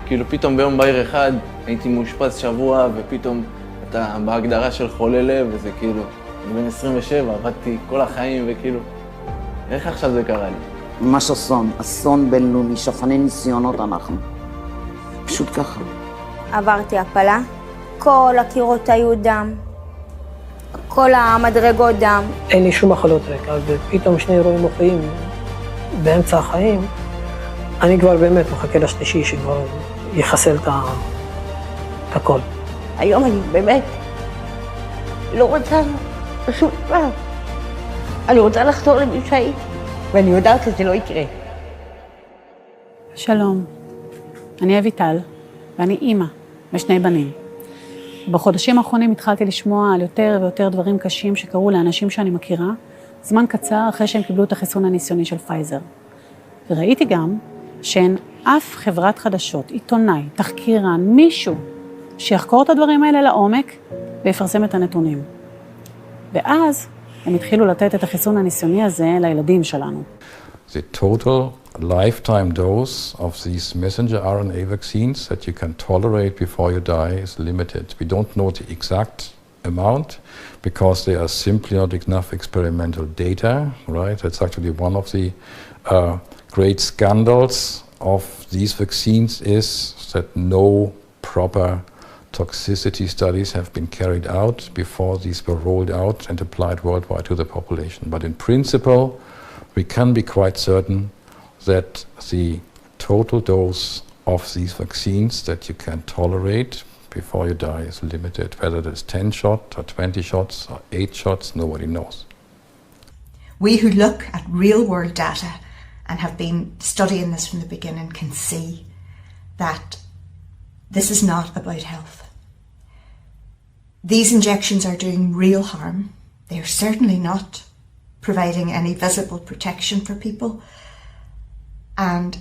כאילו פתאום ביום בהיר אחד הייתי מאושפז שבוע ופתאום אתה בהגדרה של חולה לב וזה כאילו, אני בן 27, עבדתי כל החיים וכאילו, איך עכשיו זה קרה לי? ממש אסון בינלאומי, שפני ניסיונות אנחנו. פשוט ככה. עברתי הפלה, כל הקירות היו דם, כל המדרגות דם. אין לי שום מחלות רקע, ופתאום שני אירועים מופיעים באמצע החיים, אני כבר באמת מחכה לשלישי שכבר יחסל את הכל. היום אני באמת לא רוצה פשוט מה. אני רוצה לחזור למי שהייתי, ואני יודעת שזה לא יקרה. שלום, אני אביטל, ואני אימא ושני בנים. בחודשים האחרונים התחלתי לשמוע על יותר ויותר דברים קשים שקרו לאנשים שאני מכירה, זמן קצר אחרי שהם קיבלו את החיסון הניסיוני של פייזר. וראיתי גם שאין אף חברת חדשות, עיתונאי, תחקירן, מישהו שיחקור את הדברים האלה לעומק ויפרסם את הנתונים. ואז הם התחילו לתת את החיסון הניסיוני הזה לילדים שלנו. The total lifetime dose of these messenger RNA vaccines that you can tolerate before you die is limited. We don't know the exact amount because there are simply not enough experimental data, right? That's actually one of the great scandals of these vaccines is that no proper toxicity studies have been carried out before these were rolled out and applied worldwide to the population. But in principle, we can be quite certain that the total dose of these vaccines that you can tolerate before you die is limited. Whether it is 10 shots or 20 shots or 8 shots, nobody knows. We who look at real world data and have been studying this from the beginning can see that this is not about health. These injections are doing real harm. They are certainly not providing any visible protection for people. And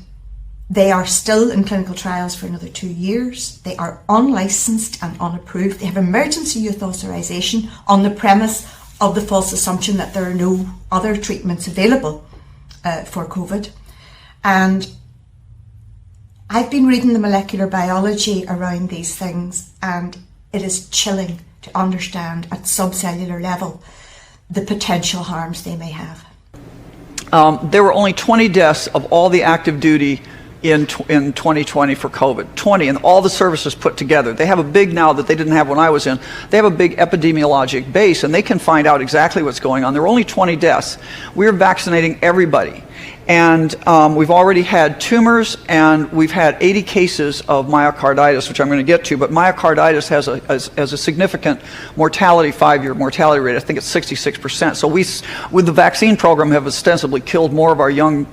they are still in clinical trials for another 2 years. They are unlicensed and unapproved. They have emergency use authorization on the premise of the false assumption that there are no other treatments available for COVID. And I've been reading the molecular biology around these things, and it is chilling to understand at subcellular level the potential harms they may have. There were only 20 deaths of all the active duty in 2020 for COVID. 20, and all the services put together. They have a big, now that they didn't have when I was in, they have a big epidemiologic base, and they can find out exactly what's going on. There were only 20 deaths. We're vaccinating everybody. And we've already had tumors, and we've had 80 cases of myocarditis, which I'm going to get to, but myocarditis has a significant mortality, 5-year mortality rate. I think it's 66%. So we, with the vaccine program, have ostensibly killed more of our young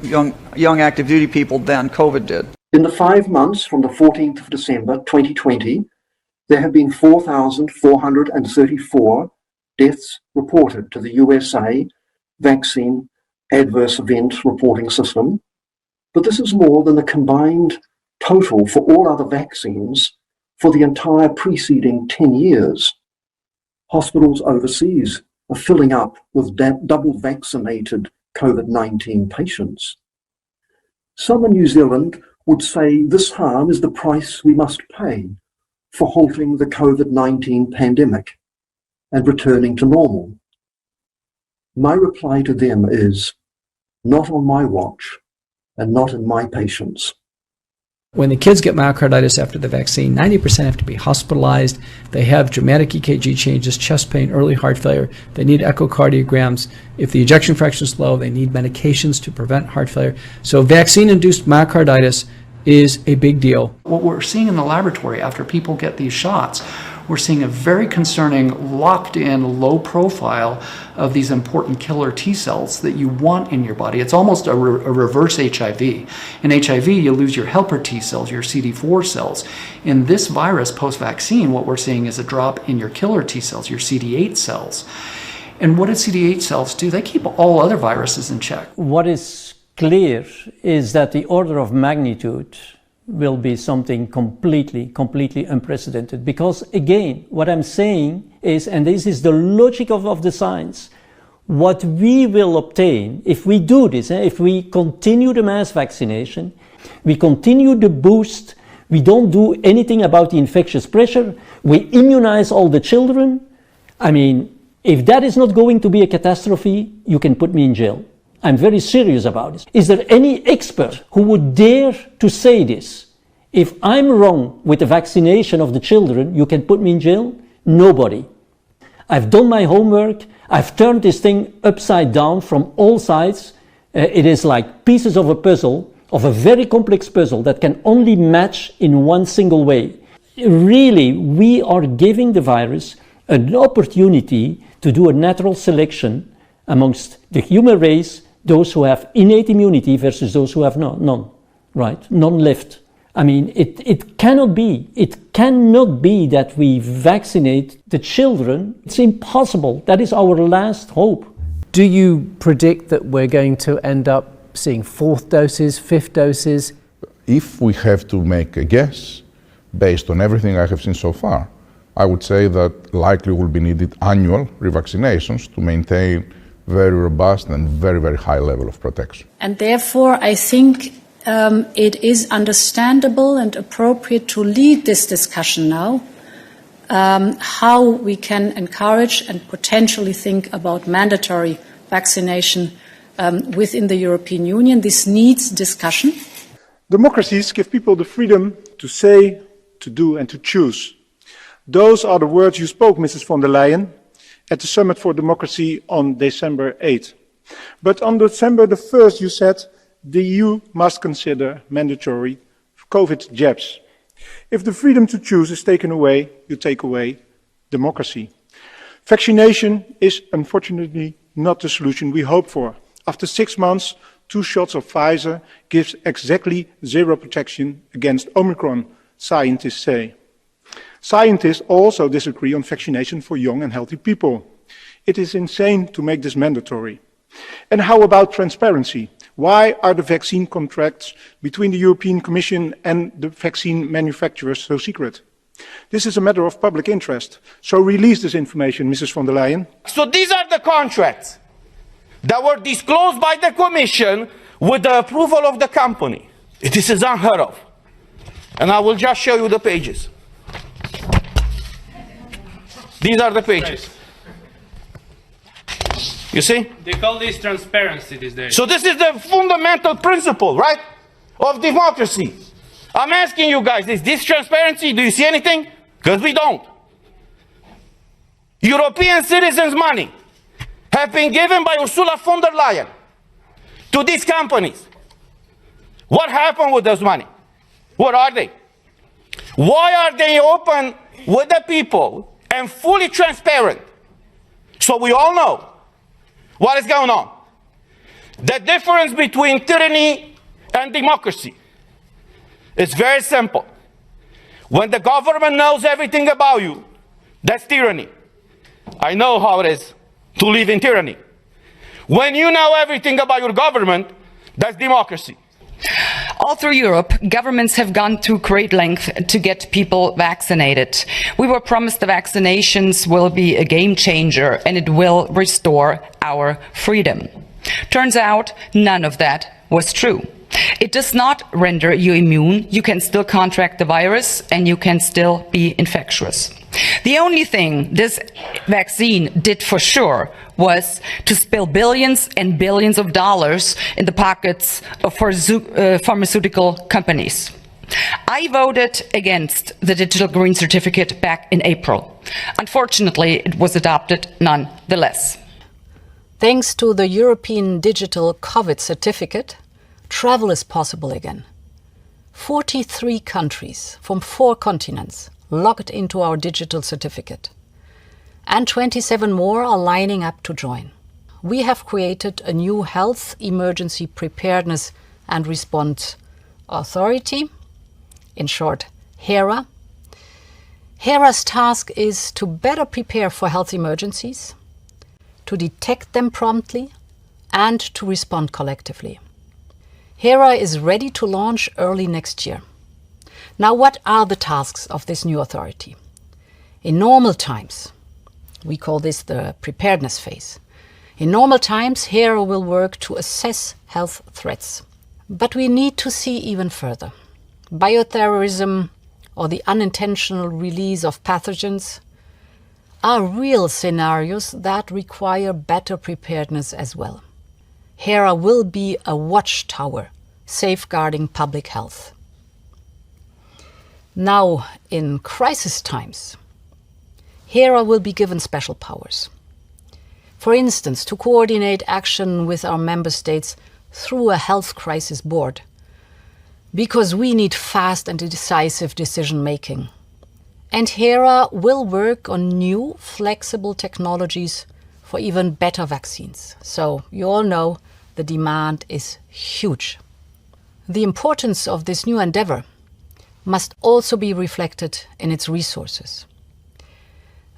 active duty people than COVID did. In the 5 months from the 14th of December 2020, there have been 4,434 deaths reported to the USA vaccine adverse event reporting system, but this is more than the combined total for all other vaccines for the entire preceding 10 years. Hospitals overseas are filling up with double vaccinated COVID-19 patients. Some in New Zealand would say this harm is the price we must pay for halting the COVID-19 pandemic and returning to normal. My reply to them is, not on my watch and not in my patients. When the kids get myocarditis after the vaccine, 90% have to be hospitalized. They have dramatic EKG changes, chest pain, early heart failure. They need echocardiograms. If the ejection fraction is low, they need medications to prevent heart failure. So vaccine-induced myocarditis is a big deal. What we're seeing in the laboratory after people get these shots, we're seeing a very concerning locked-in low profile of these important killer T cells that you want in your body. It's almost a reverse HIV. In HIV, you lose your helper T cells, your CD4 cells. In this virus, post-vaccine, what we're seeing is a drop in your killer T cells, your CD8 cells. And what do CD8 cells do? They keep all other viruses in check. What is clear is that the order of magnitude will be something completely unprecedented. Because again, what I'm saying is, and this is the logic of the science, what we will obtain if we do this, if we continue the mass vaccination, we continue the boost, we don't do anything about the infectious pressure, we immunize all the children. I mean, if that is not going to be a catastrophe, you can put me in jail. I'm very serious about this. Is there any expert who would dare to say this? If I'm wrong with the vaccination of the children, you can put me in jail? Nobody. I've done my homework. I've turned this thing upside down from all sides. It is like pieces of a puzzle, of a very complex puzzle that can only match in one single way. Really, we are giving the virus an opportunity to do a natural selection amongst the human race, those who have innate immunity versus those who have none, right? None left. I mean, it cannot be that we vaccinate the children. It's impossible. That is our last hope. Do you predict that we're going to end up seeing 4th doses, 5th doses? If we have to make a guess, based on everything I have seen so far, I would say that likely will be needed annual revaccinations to maintain very robust and very, very high level of protection. And therefore, I think it is understandable and appropriate to lead this discussion now, how we can encourage and potentially think about mandatory vaccination within the European Union. This needs discussion. Democracies give people the freedom to say, to do and to choose. Those are the words you spoke, Mrs. von der Leyen, at the Summit for Democracy on December 8. But on December the 1st you said the EU must consider mandatory COVID jabs. If the freedom to choose is taken away, you take away democracy. Vaccination is unfortunately not the solution we hope for. After 6 months, 2 shots of Pfizer gives exactly 0 protection against Omicron, scientists say. Scientists also disagree on vaccination for young and healthy people. It is insane to make this mandatory. And how about transparency? Why are the vaccine contracts between the European Commission and the vaccine manufacturers so secret? This is a matter of public interest. So release this information, Mrs. von der Leyen. So these are the contracts that were disclosed by the Commission with the approval of the company. This is unheard of. And I will just show you the pages. These are the pages. You see? They call this transparency these days. So this is the fundamental principle, right, of democracy. I'm asking you guys, is this transparency? Do you see anything? Because we don't. European citizens' money have been given by Ursula von der Leyen to these companies. What happened with those money? What are they? Why are they open with the people and fully transparent so we all know what is going on? The difference between tyranny and democracy is very simple. When the government knows everything about you, that's tyranny. I know how it is to live in tyranny. When you know everything about your government, that's democracy. All through Europe, governments have gone to great length to get people vaccinated. We were promised the vaccinations will be a game changer and it will restore our freedom. Turns out none of that was true. It does not render you immune. You can still contract the virus and you can still be infectious. The only thing this vaccine did for sure was to spill billions and billions of dollars in the pockets of pharmaceutical companies. I voted against the digital green certificate back in April. Unfortunately, it was adopted nonetheless. Thanks to the European Digital COVID Certificate, travel is possible again. 43 countries from 4 continents logged into our digital certificate. And 27 more are lining up to join. We have created a new Health Emergency Preparedness and Response Authority, in short, HERA. HERA's task is to better prepare for health emergencies, to detect them promptly, and to respond collectively. HERA is ready to launch early next year. Now, what are the tasks of this new authority? In normal times, we call this the preparedness phase. In normal times, HERA will work to assess health threats. But we need to see even further. Bioterrorism or the unintentional release of pathogens are real scenarios that require better preparedness as well. HERA will be a watchtower safeguarding public health. Now, in crisis times, HERA will be given special powers. For instance, to coordinate action with our member states through a health crisis board, because we need fast and decisive decision-making. And HERA will work on new, flexible technologies for even better vaccines. So, you all know the demand is huge. The importance of this new endeavor must also be reflected in its resources.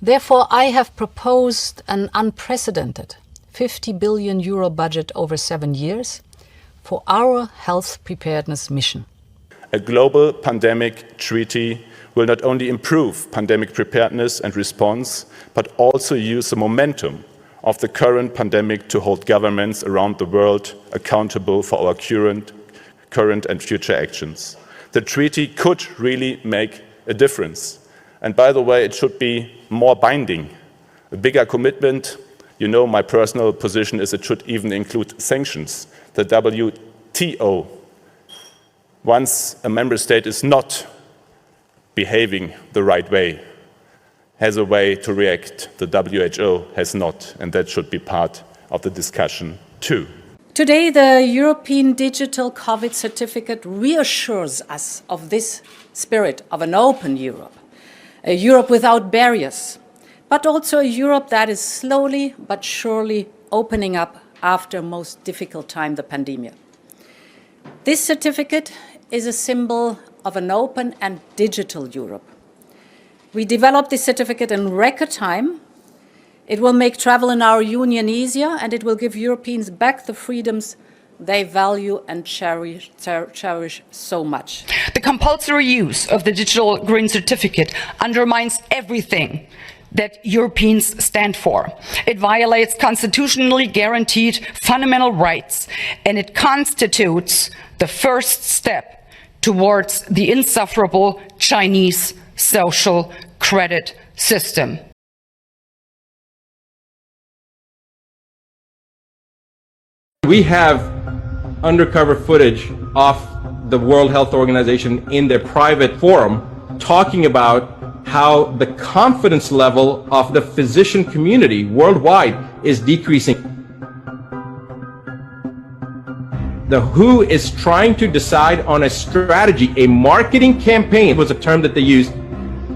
Therefore, I have proposed an unprecedented €50 billion budget over 7 years for our health preparedness mission. A global pandemic treaty will not only improve pandemic preparedness and response, but also use the momentum of the current pandemic to hold governments around the world accountable for our current and future actions. The treaty could really make a difference. And by the way, it should be more binding. A bigger commitment, you know, my personal position is it should even include sanctions. The WTO, once a member state is not behaving the right way, has a way to react. The WHO has not, and that should be part of the discussion too. Today, the European Digital COVID Certificate reassures us of this spirit of an open Europe, a Europe without barriers, but also a Europe that is slowly but surely opening up after a most difficult time, the pandemic. This certificate is a symbol of an open and digital Europe. We developed this certificate in record time. It will make travel in our union easier, and it will give Europeans back the freedoms they value and cherish so much. The compulsory use of the digital green certificate undermines everything that Europeans stand for. It violates constitutionally guaranteed fundamental rights, and it constitutes the first step towards the insufferable Chinese social credit system. We have undercover footage of the World Health Organization in their private forum talking about how the confidence level of the physician community worldwide is decreasing. The WHO is trying to decide on a strategy, a marketing campaign was a term that they used.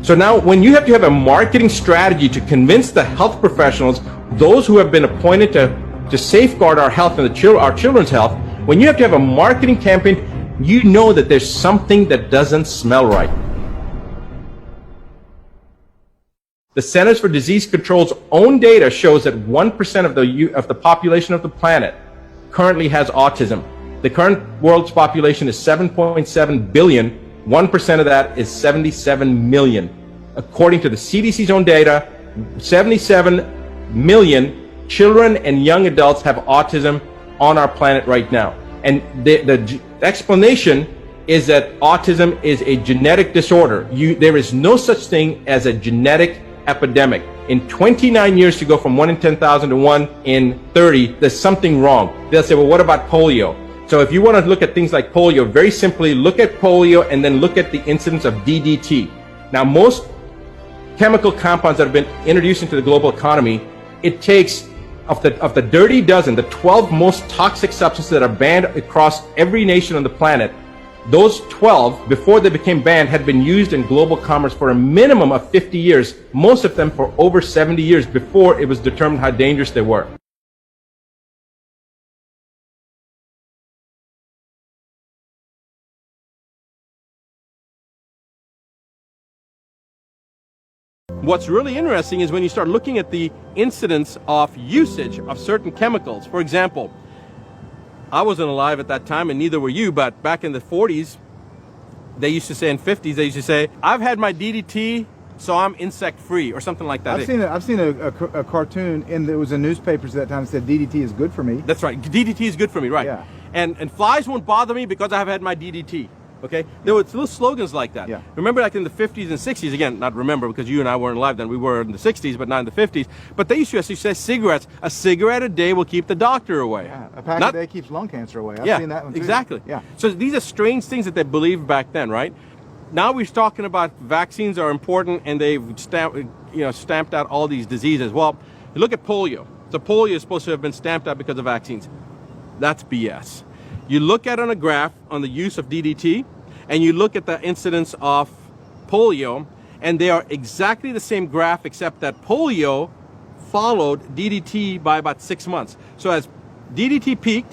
So now when you have to have a marketing strategy to convince the health professionals, those who have been appointed to safeguard our health and our children's health, when you have to have a marketing campaign, you know that there's something that doesn't smell right. The Centers for Disease Control's own data shows that 1% of the population of the planet currently has autism. The current world's population is 7.7 billion. 1% of that is 77 million. According to the CDC's own data, 77 million children and young adults have autism on our planet right now. And the explanation is that autism is a genetic disorder. There is no such thing as a genetic epidemic. In 29 years to go from 1 in 10,000 to 1 in 30, there's something wrong. They'll say, well, what about polio? So if you want to look at things like polio, very simply look at polio and then look at the incidence of DDT. Now, most chemical compounds that have been introduced into the global economy, it takes, of the dirty dozen, the 12 most toxic substances that are banned across every nation on the planet, those 12, before they became banned, had been used in global commerce for a minimum of 50 years, most of them for over 70 years before it was determined how dangerous they were. What's really interesting is when you start looking at the incidence of usage of certain chemicals. For example, I wasn't alive at that time and neither were you, but back in the 40s, they used to say, in 50s, they used to say, I've had my DDT, so I'm insect free or something like that. I've seen a cartoon and there was in newspapers at that time that said DDT is good for me. That's right. DDT is good for me, right. Yeah. And flies won't bother me because I have had my DDT. Okay, there were little slogans like that. Yeah. Remember, like in the 50s and 60s, again, not remember because you and I weren't alive then, we were in the 60s, but not in the 50s. But they used to actually say cigarettes. A cigarette a day will keep the doctor away. Yeah, a pack a day keeps lung cancer away. I've seen that one too. Exactly. Yeah. So these are strange things that they believed back then, right? Now we're talking about vaccines are important and they've stamped out all these diseases. Well, you look at polio. So polio is supposed to have been stamped out because of vaccines. That's BS. You look at on a graph on the use of DDT, and you look at the incidence of polio, and they are exactly the same graph except that polio followed DDT by about 6 months. So as DDT peaked,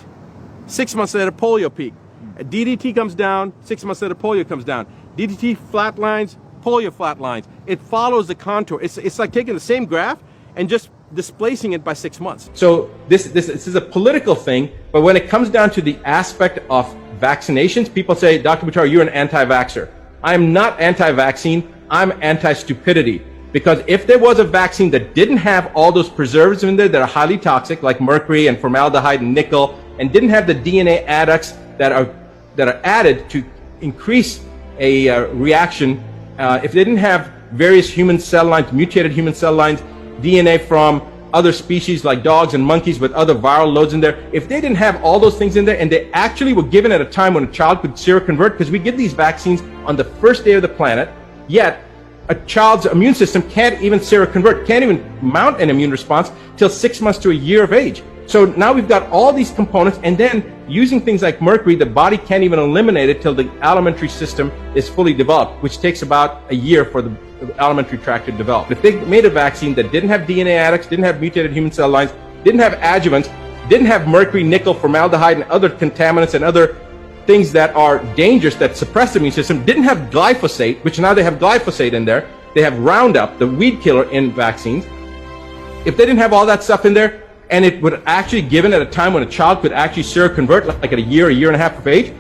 6 months later polio peaked. DDT comes down, 6 months later polio comes down. DDT flatlines, polio flatlines. It follows the contour. It's like taking the same graph and just displacing it by 6 months. So this is a political thing, but when it comes down to the aspect of vaccinations, people say, Dr. Buttar, you're an anti-vaxxer. I am not anti-vaccine, I'm anti-stupidity. Because if there was a vaccine that didn't have all those preservatives in there that are highly toxic, like mercury and formaldehyde and nickel, and didn't have the DNA adducts that are added to increase a reaction, if they didn't have various human cell lines, mutated human cell lines, DNA from other species like dogs and monkeys with other viral loads in there, if they didn't have all those things in there, and they actually were given at a time when a child could seroconvert, because we give these vaccines on the first day of the planet, yet a child's immune system can't even seroconvert, can't even mount an immune response till 6 months to a year of age. So now we've got all these components, and then using things like mercury, the body can't even eliminate it till the alimentary system is fully developed, which takes about a year for the alimentary tract to develop. If they made a vaccine that didn't have DNA adducts, didn't have mutated human cell lines, didn't have adjuvants, didn't have mercury, nickel, formaldehyde, and other contaminants and other things that are dangerous that suppress the immune system, didn't have glyphosate, which now they have glyphosate in there, they have Roundup, the weed killer in vaccines. If they didn't have all that stuff in there, and it would actually given at a time when a child could actually seroconvert, like at a year and a half of age,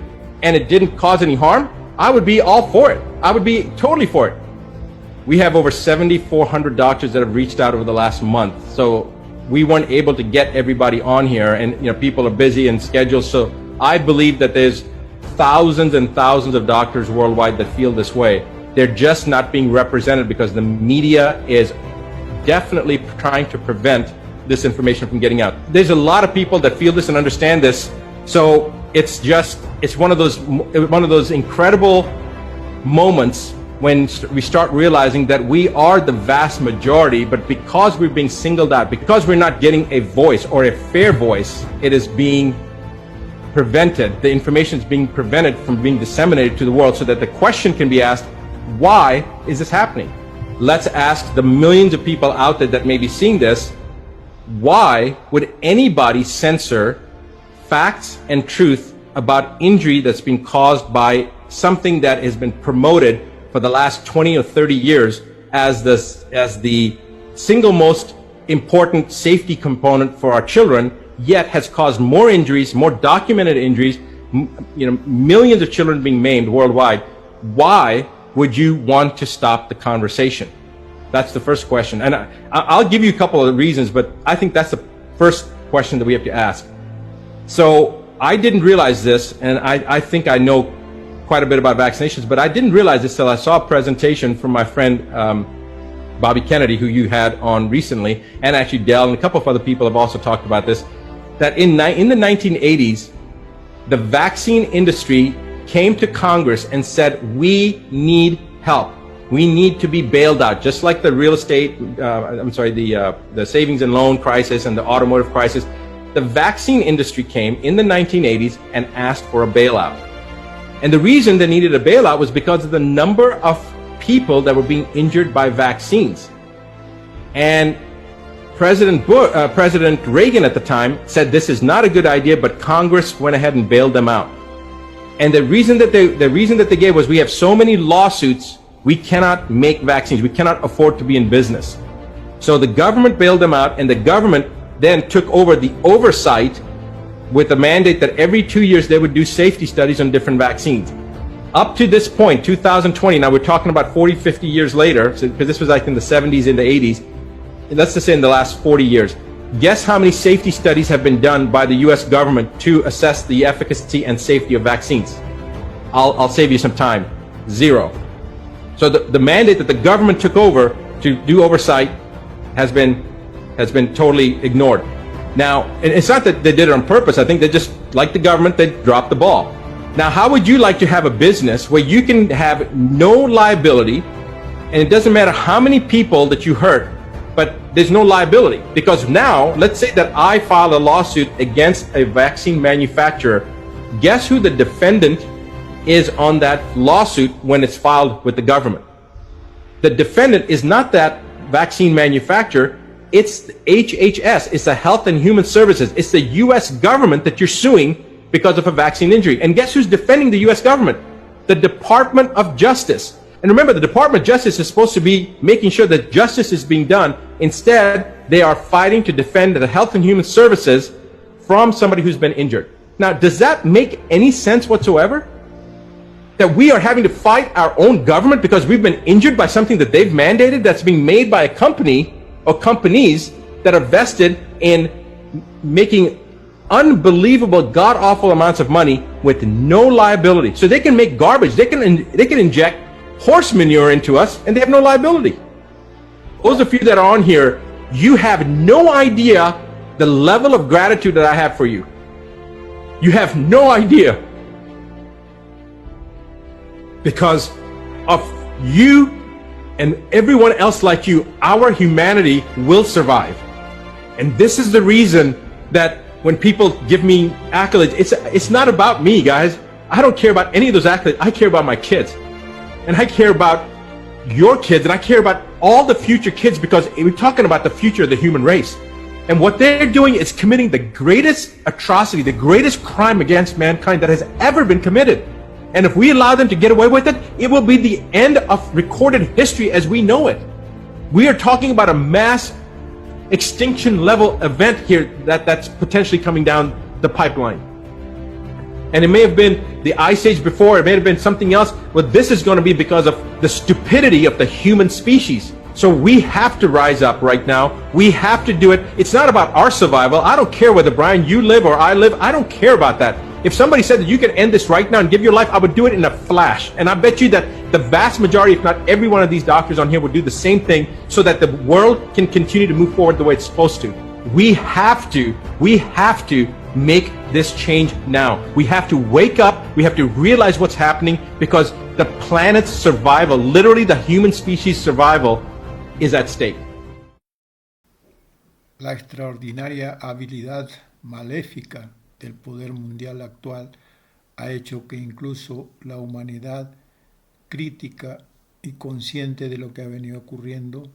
and it didn't cause any harm, I would be all for it. I would be totally for it. We have over 7,400 doctors that have reached out over the last month. So we weren't able to get everybody on here, and people are busy and scheduled. So I believe that there's thousands and thousands of doctors worldwide that feel this way. They're just not being represented because the media is definitely trying to prevent this information from getting out. There's a lot of people that feel this and understand this. So it's one of those incredible moments when we start realizing that we are the vast majority, but because we're being singled out, because we're not getting a voice or a fair voice, it is being prevented. The information is being prevented from being disseminated to the world, so that the question can be asked, why is this happening? Let's ask the millions of people out there that may be seeing this, why would anybody censor facts and truth about injury that's been caused by something that has been promoted for the last 20 or 30 years as the single most important safety component for our children, yet has caused more injuries, more documented injuries, millions of children being maimed worldwide? Why would you want to stop the conversation? That's the first question. And I'll give you a couple of reasons, but I think that's the first question that we have to ask. So I didn't realize this, and I think I know quite a bit about vaccinations, but I didn't realize this till I saw a presentation from my friend Bobby Kennedy, who you had on recently, and actually Dell and a couple of other people have also talked about this, that in the 1980s, the vaccine industry came to Congress and said, we need help. We need to be bailed out, just like the real estate, the savings and loan crisis and the automotive crisis. The vaccine industry came in the 1980s and asked for a bailout. And the reason they needed a bailout was because of the number of people that were being injured by vaccines. And President Reagan at the time said this is not a good idea, but Congress went ahead and bailed them out. And the reason that they gave was, we have so many lawsuits, we cannot make vaccines. We cannot afford to be in business. So the government bailed them out, and the government then took over the oversight with a mandate that every 2 years they would do safety studies on different vaccines. Up to this point, 2020, now we're talking about 40, 50 years later, because this was like in the 70s and the 80s, let's just say in the last 40 years. Guess how many safety studies have been done by the US government to assess the efficacy and safety of vaccines? I'll save you some time. 0. So the mandate that the government took over to do oversight has been totally ignored. Now, it's not that they did it on purpose. I think they just, like the government, they dropped the ball. Now, how would you like to have a business where you can have no liability, and it doesn't matter how many people that you hurt, but there's no liability? Because now, let's say that I file a lawsuit against a vaccine manufacturer. Guess who the defendant is on that lawsuit when it's filed with the government? The defendant is not that vaccine manufacturer, it's HHS, it's the Health and Human Services, it's the US government that you're suing because of a vaccine injury. And guess who's defending the US government? The Department of Justice. And remember, the Department of Justice is supposed to be making sure that justice is being done. Instead, they are fighting to defend the Health and Human Services from somebody who's been injured. Now, does that make any sense whatsoever? That we are having to fight our own government because we've been injured by something that they've mandated that's being made by a company or companies that are vested in making unbelievable, god-awful amounts of money with no liability. So they can make garbage. They can inject horse manure into us, and they have no liability. Those of you that are on here, you have no idea the level of gratitude that I have for you. You have no idea. Because of you and everyone else like you, our humanity will survive. And this is the reason that when people give me accolades, it's not about me, guys. I don't care about any of those accolades. I care about my kids. And I care about your kids, and I care about all the future kids, because we're talking about the future of the human race. And what they're doing is committing the greatest atrocity, the greatest crime against mankind that has ever been committed. And if we allow them to get away with it, it will be the end of recorded history as we know it. We are talking about a mass extinction level event here that's potentially coming down the pipeline. And it may have been the ice age before, it may have been something else, but this is going to be because of the stupidity of the human species. So we have to rise up right now. We have to do it. It's not about our survival. I don't care whether, Brian, you live or I live. I don't care about that. If somebody said that you can end this right now and give your life, I would do it in a flash. And I bet you that the vast majority, if not every one of these doctors on here, would do the same thing so that the world can continue to move forward the way it's supposed to. We have to make this change now. We have to wake up. We have to realize what's happening, because the planet's survival, literally the human species survival, is at stake. La extraordinaria habilidad maléfica del poder mundial actual ha hecho que incluso la humanidad crítica y consciente de lo que ha venido ocurriendo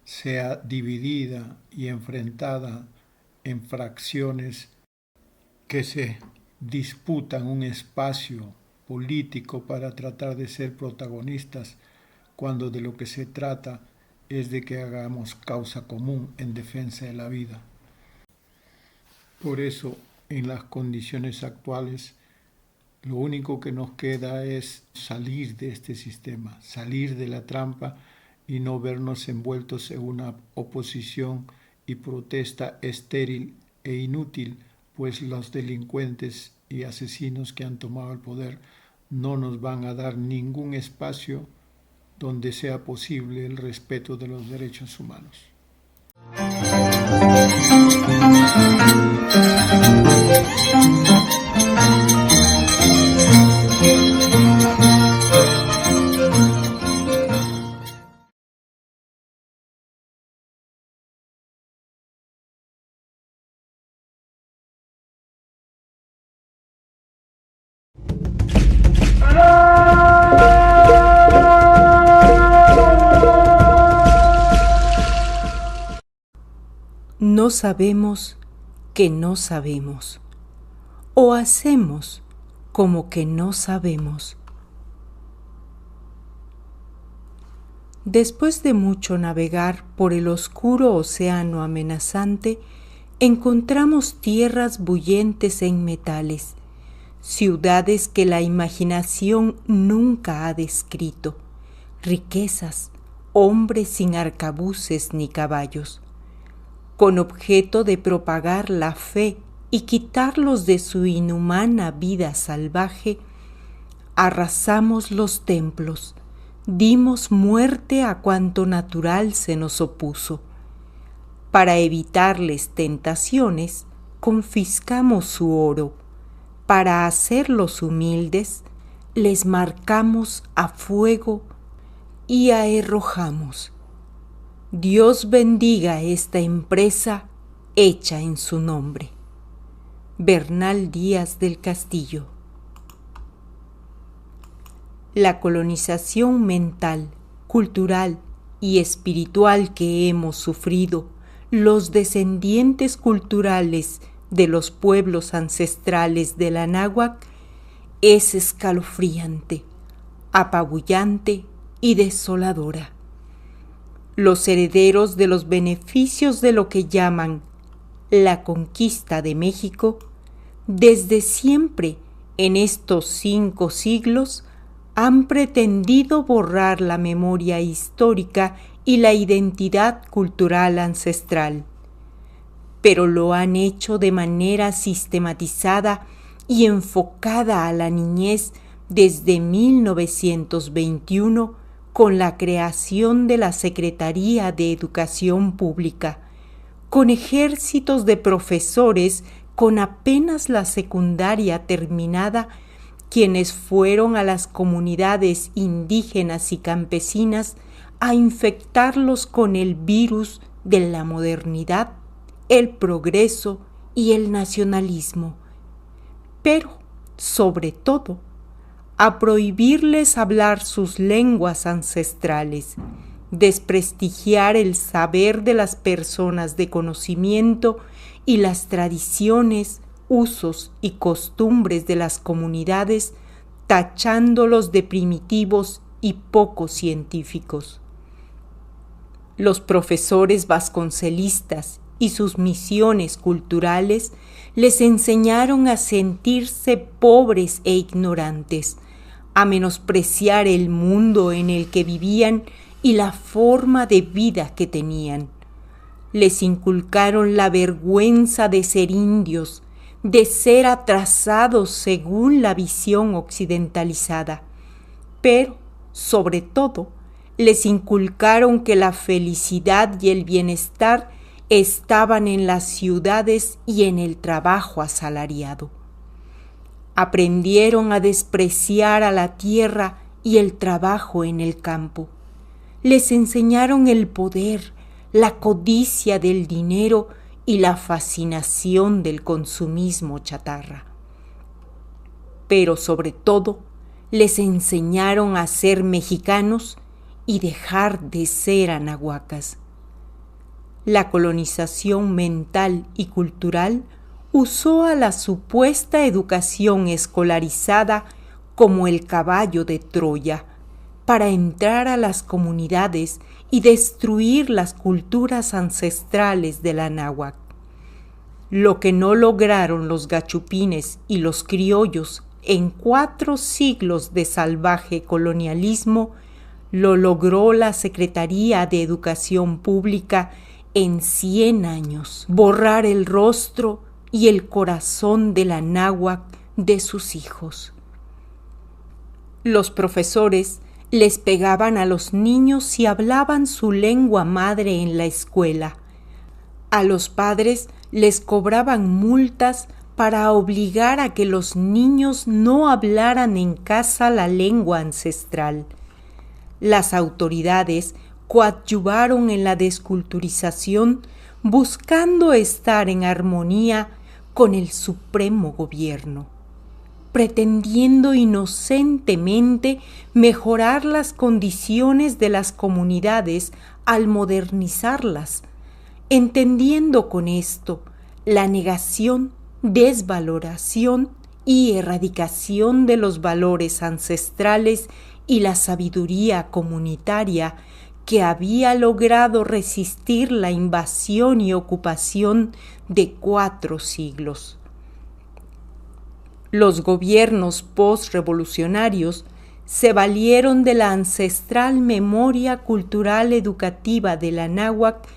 sea dividida y enfrentada en fracciones que se disputan un espacio político para tratar de ser protagonistas, cuando de lo que se trata es de que hagamos causa común en defensa de la vida. Por eso, en las condiciones actuales, lo único que nos queda es salir de este sistema, salir de la trampa y no vernos envueltos en una oposición y protesta estéril e inútil, pues los delincuentes y asesinos que han tomado el poder no nos van a dar ningún espacio donde sea posible el respeto de los derechos humanos. No sabemos que no sabemos, o hacemos como que no sabemos. Después de mucho navegar por el oscuro océano amenazante, encontramos tierras bullentes en metales, ciudades que la imaginación nunca ha descrito, riquezas, hombres sin arcabuces ni caballos. Con objeto de propagar la fe y quitarlos de su inhumana vida salvaje, arrasamos los templos, dimos muerte a cuanto natural se nos opuso. Para evitarles tentaciones, confiscamos su oro. Para hacerlos humildes, les marcamos a fuego y aherrojamos. Dios bendiga esta empresa hecha en su nombre. Bernal Díaz del Castillo. La colonización mental, cultural y espiritual que hemos sufrido los descendientes culturales de los pueblos ancestrales del Anáhuac es escalofriante, apabullante y desoladora. Los herederos de los beneficios de lo que llaman la conquista de México desde siempre, en estos 5 siglos, han pretendido borrar la memoria histórica y la identidad cultural ancestral, pero lo han hecho de manera sistematizada y enfocada a la niñez desde 1921 con la creación de la Secretaría de Educación Pública, con ejércitos de profesores con apenas la secundaria terminada, quienes fueron a las comunidades indígenas y campesinas a infectarlos con el virus de la modernidad, el progreso y el nacionalismo, pero, sobre todo, a prohibirles hablar sus lenguas ancestrales, desprestigiar el saber de las personas de conocimiento y las tradiciones, usos y costumbres de las comunidades, tachándolos de primitivos y poco científicos. Los profesores vasconcelistas y sus misiones culturales les enseñaron a sentirse pobres e ignorantes, a menospreciar el mundo en el que vivían y la forma de vida que tenían. Les inculcaron la vergüenza de ser indios, de ser atrasados según la visión occidentalizada, pero, sobre todo, les inculcaron que la felicidad y el bienestar estaban en las ciudades y en el trabajo asalariado. Aprendieron a despreciar a la tierra y el trabajo en el campo. Les enseñaron el poder, la codicia del dinero y la fascinación del consumismo chatarra. Pero sobre todo, les enseñaron a ser mexicanos y dejar de ser anahuacas. La colonización mental y cultural usó a la supuesta educación escolarizada como el caballo de Troya para entrar a las comunidades y destruir las culturas ancestrales de la náhuatl. Lo que no lograron los gachupines y los criollos en 4 siglos de salvaje colonialismo, lo logró la Secretaría de Educación Pública en 100 años, borrar el rostro y el corazón de la náhuatl de sus hijos. Los profesores les pegaban a los niños si hablaban su lengua madre en la escuela. A los padres les cobraban multas para obligar a que los niños no hablaran en casa la lengua ancestral. Las autoridades coadyuvaron en la desculturización buscando estar en armonía con el supremo gobierno, pretendiendo inocentemente mejorar las condiciones de las comunidades al modernizarlas, entendiendo con esto la negación, desvaloración y erradicación de los valores ancestrales y la sabiduría comunitaria que había logrado resistir la invasión y ocupación de 4 siglos. Los gobiernos postrevolucionarios se valieron de la ancestral memoria cultural educativa de la náhuatl,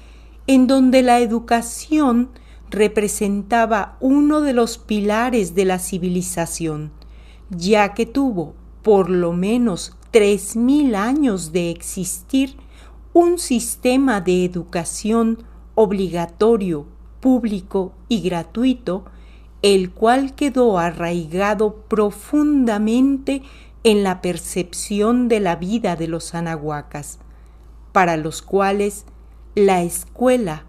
en donde la educación representaba uno de los pilares de la civilización, ya que tuvo por lo menos 3000 años de existir un sistema de educación obligatorio, público y gratuito, el cual quedó arraigado profundamente en la percepción de la vida de los anahuacas, para los cuales la escuela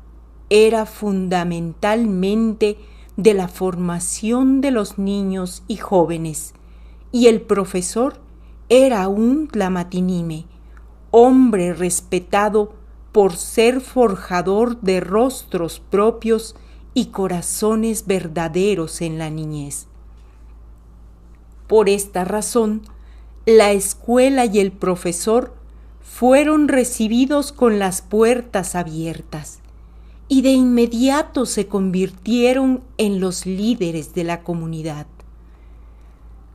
era fundamentalmente de la formación de los niños y jóvenes, y el profesor era un tlamatinime, hombre respetado por ser forjador de rostros propios y corazones verdaderos en la niñez. Por esta razón, la escuela y el profesor fueron recibidos con las puertas abiertas, y de inmediato se convirtieron en los líderes de la comunidad.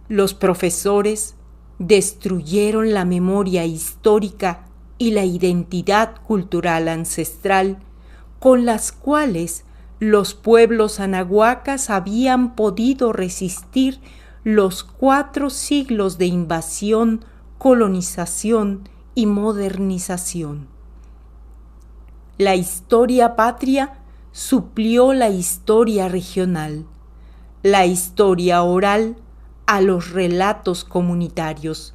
Los profesores destruyeron la memoria histórica y la identidad cultural ancestral con las cuales los pueblos anahuacas habían podido resistir los 4 siglos de invasión, colonización y modernización. La historia patria suplió la historia regional, la historia oral a los relatos comunitarios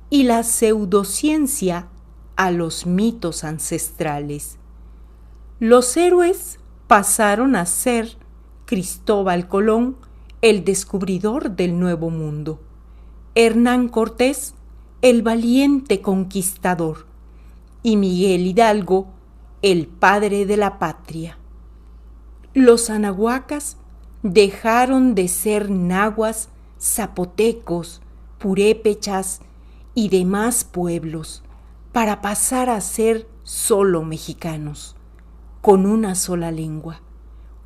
y la pseudociencia a los mitos ancestrales. Los héroes pasaron a ser Cristóbal Colón, el descubridor del Nuevo Mundo; Hernán Cortés, el valiente conquistador; y Miguel Hidalgo, el padre de la patria. Los anahuacas dejaron de ser nahuas, zapotecos, purépechas y demás pueblos para pasar a ser solo mexicanos, con una sola lengua,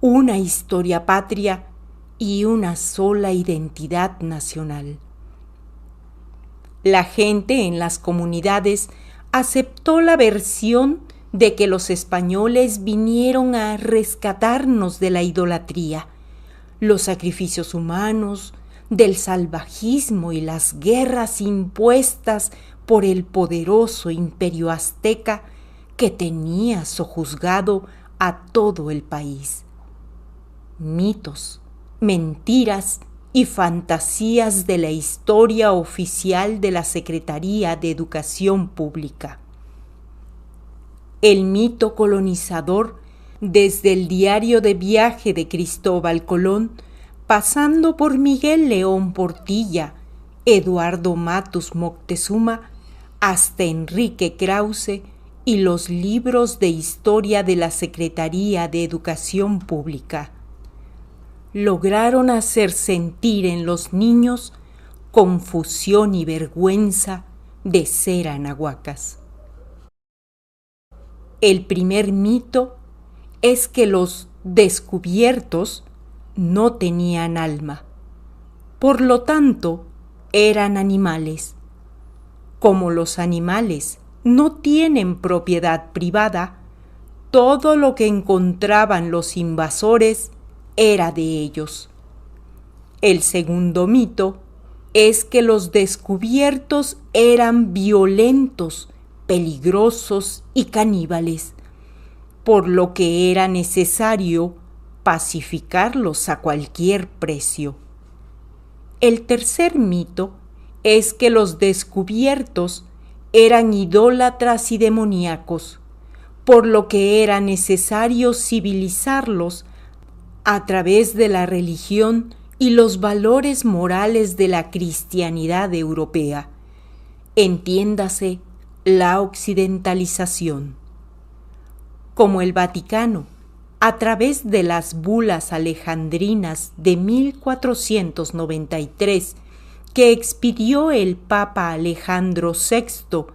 una historia patria y una sola identidad nacional. La gente en las comunidades aceptó la versión de que los españoles vinieron a rescatarnos de la idolatría, los sacrificios humanos, del salvajismo y las guerras impuestas por el poderoso imperio azteca que tenía sojuzgado a todo el país. Mitos, mentiras y fantasías de la historia oficial de la Secretaría de Educación Pública. El mito colonizador, desde el diario de viaje de Cristóbal Colón, pasando por Miguel León Portilla, Eduardo Matus Moctezuma, hasta Enrique Krause y los libros de historia de la Secretaría de Educación Pública, lograron hacer sentir en los niños confusión y vergüenza de ser anahuacas. El primer mito es que los descubiertos no tenían alma, por lo tanto eran animales. Como los animales no tienen propiedad privada, todo lo que encontraban los invasores era de ellos. El segundo mito es que los descubiertos eran violentos, peligrosos y caníbales, por lo que era necesario pacificarlos a cualquier precio. El tercer mito es que los descubiertos eran idólatras y demoníacos, por lo que era necesario civilizarlos a través de la religión y los valores morales de la cristianidad europea, entiéndase la occidentalización. Como el Vaticano, a través de las bulas alejandrinas de 1493 que expidió el Papa Alejandro VI,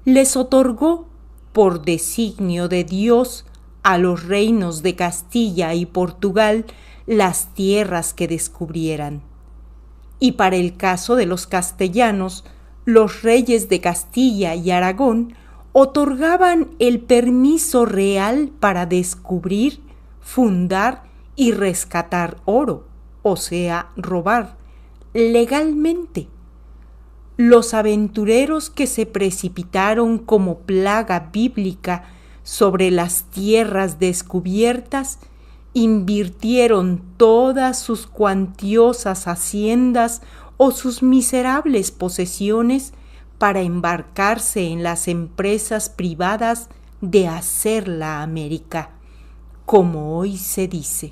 les otorgó, por designio de Dios, a los reinos de Castilla y Portugal las tierras que descubrieran. Y para el caso de los castellanos, los reyes de Castilla y Aragón otorgaban el permiso real para descubrir, fundar y rescatar oro, o sea, robar, legalmente. Los aventureros que se precipitaron como plaga bíblica sobre las tierras descubiertas invirtieron todas sus cuantiosas haciendas o sus miserables posesiones para embarcarse en las empresas privadas de hacer la América, como hoy se dice.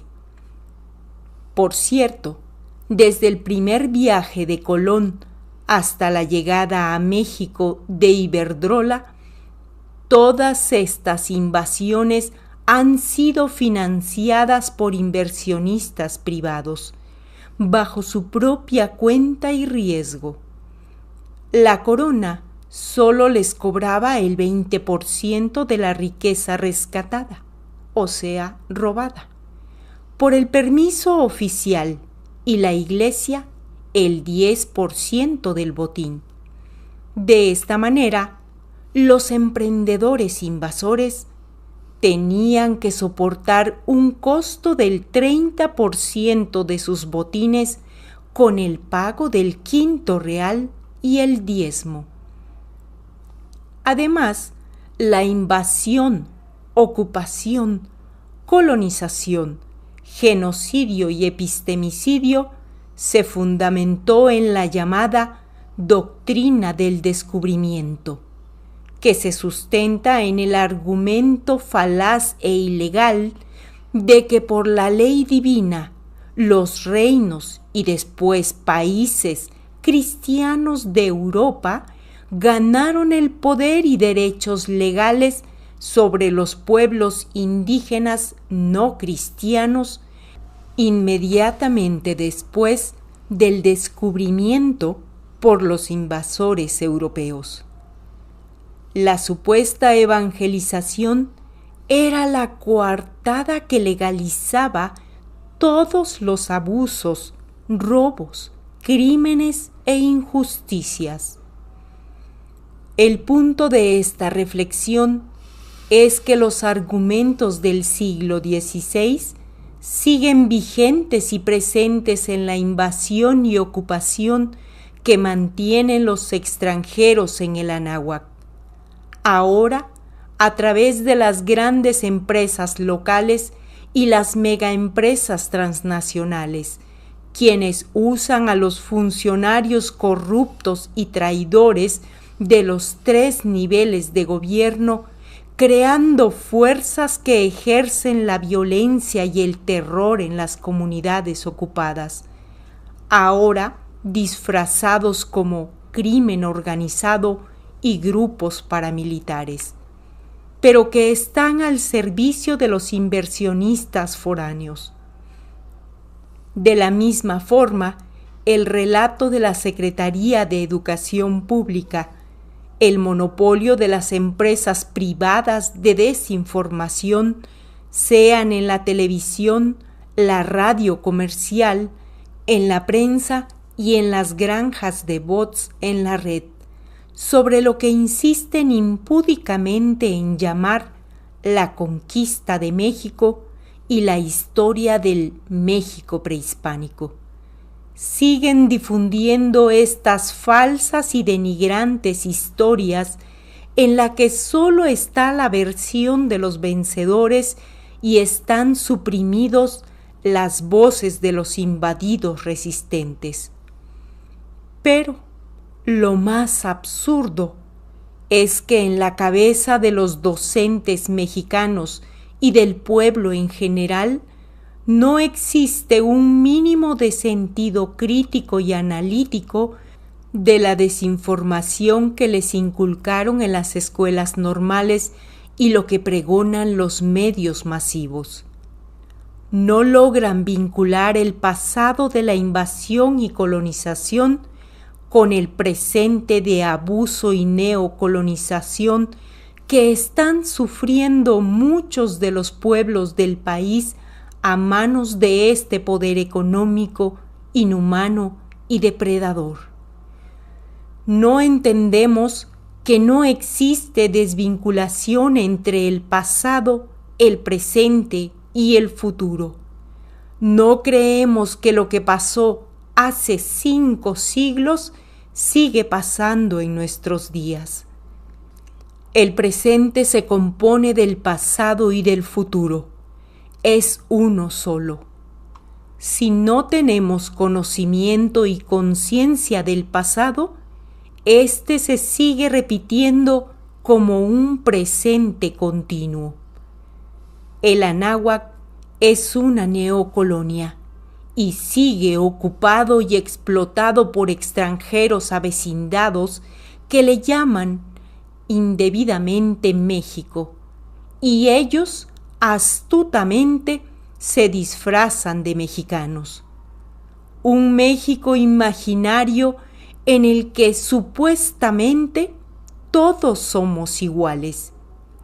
Por cierto, desde el primer viaje de Colón hasta la llegada a México de Iberdrola, todas estas invasiones han sido financiadas por inversionistas privados, bajo su propia cuenta y riesgo. La corona solo les cobraba el 20% de la riqueza rescatada, o sea, robada. Por el permiso oficial y la Iglesia, el 10% del botín. De esta manera, los emprendedores invasores tenían que soportar un costo del 30% de sus botines con el pago del quinto real y el diezmo. Además, la invasión, ocupación, colonización, genocidio y epistemicidio se fundamentó en la llamada doctrina del descubrimiento, que se sustenta en el argumento falaz e ilegal de que por la ley divina los reinos y después países cristianos de Europa ganaron el poder y derechos legales sobre los pueblos indígenas no cristianos inmediatamente después del descubrimiento por los invasores europeos. La supuesta evangelización era la coartada que legalizaba todos los abusos, robos, crímenes e injusticias. El punto de esta reflexión es que los argumentos del siglo XVI siguen vigentes y presentes en la invasión y ocupación que mantienen los extranjeros en el Anáhuac. Ahora, a través de las grandes empresas locales y las megaempresas transnacionales, quienes usan a los funcionarios corruptos y traidores de los 3 niveles de gobierno, creando fuerzas que ejercen la violencia y el terror en las comunidades ocupadas, ahora disfrazados como crimen organizado y grupos paramilitares, pero que están al servicio de los inversionistas foráneos. De la misma forma, el relato de la Secretaría de Educación Pública, el monopolio de las empresas privadas de desinformación, sean en la televisión, la radio comercial, en la prensa y en las granjas de bots en la red, sobre lo que insisten impúdicamente en llamar la conquista de México y la historia del México prehispánico. Siguen difundiendo estas falsas y denigrantes historias en la que solo está la versión de los vencedores y están suprimidos las voces de los invadidos resistentes. Pero lo más absurdo es que en la cabeza de los docentes mexicanos y del pueblo en general no existe un mínimo de sentido crítico y analítico de la desinformación que les inculcaron en las escuelas normales y lo que pregonan los medios masivos. No logran vincular el pasado de la invasión y colonización con el presente de abuso y neocolonización que están sufriendo muchos de los pueblos del país a manos de este poder económico, inhumano y depredador. No entendemos que no existe desvinculación entre el pasado, el presente y el futuro. No creemos que lo que pasó hace 5 siglos sigue pasando en nuestros días. El presente se compone del pasado y del futuro. Es uno solo. Si no tenemos conocimiento y conciencia del pasado, este se sigue repitiendo como un presente continuo. El Anáhuac es una neocolonia y sigue ocupado y explotado por extranjeros avecindados que le llaman indebidamente México, y ellos astutamente se disfrazan de mexicanos. Un México imaginario en el que supuestamente todos somos iguales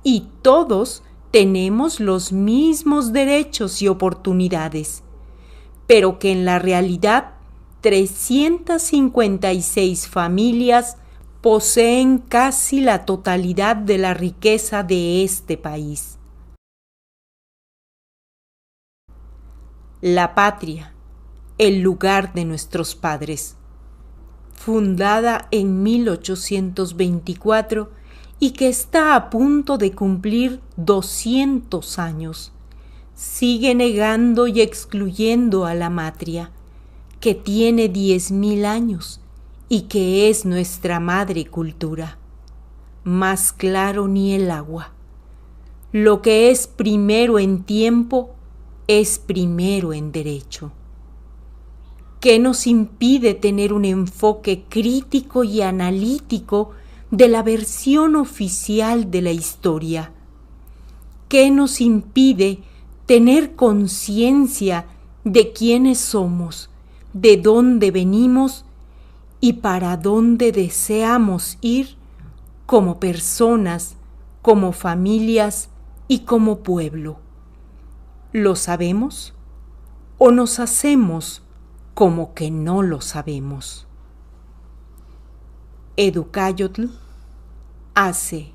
y todos tenemos los mismos derechos y oportunidades, pero que en la realidad 356 familias poseen casi la totalidad de la riqueza de este país. La patria, el lugar de nuestros padres, fundada en 1824 y que está a punto de cumplir 200 años, sigue negando y excluyendo a la matria, que tiene 10.000 años y que es nuestra madre cultura. Más claro ni el agua. Lo que es primero en tiempo es primero en derecho. ¿Qué nos impide tener un enfoque crítico y analítico de la versión oficial de la historia? ¿Qué nos impide tener conciencia de quiénes somos, de dónde venimos y para dónde deseamos ir como personas, como familias y como pueblo? ¿Lo sabemos o nos hacemos como que no lo sabemos? Educayotl hace.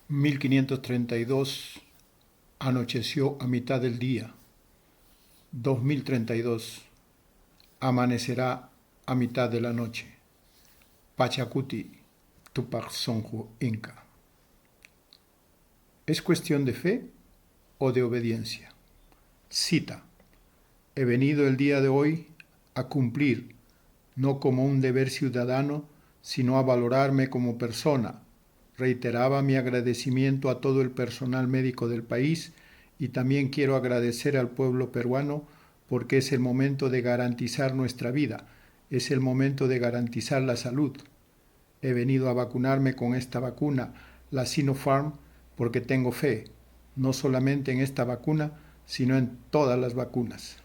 En 1532 anocheció a mitad del día. 2032 amanecerá a mitad de la noche. Pachacuti, Tupac Sonju Inca. ¿Es cuestión de fe o de obediencia? Cita. He venido el día de hoy a cumplir, no como un deber ciudadano, sino a valorarme como persona. Reiteraba mi agradecimiento a todo el personal médico del país y también quiero agradecer al pueblo peruano porque es el momento de garantizar nuestra vida, es el momento de garantizar la salud. He venido a vacunarme con esta vacuna, la Sinopharm, porque tengo fe, no solamente en esta vacuna, sino en todas las vacunas.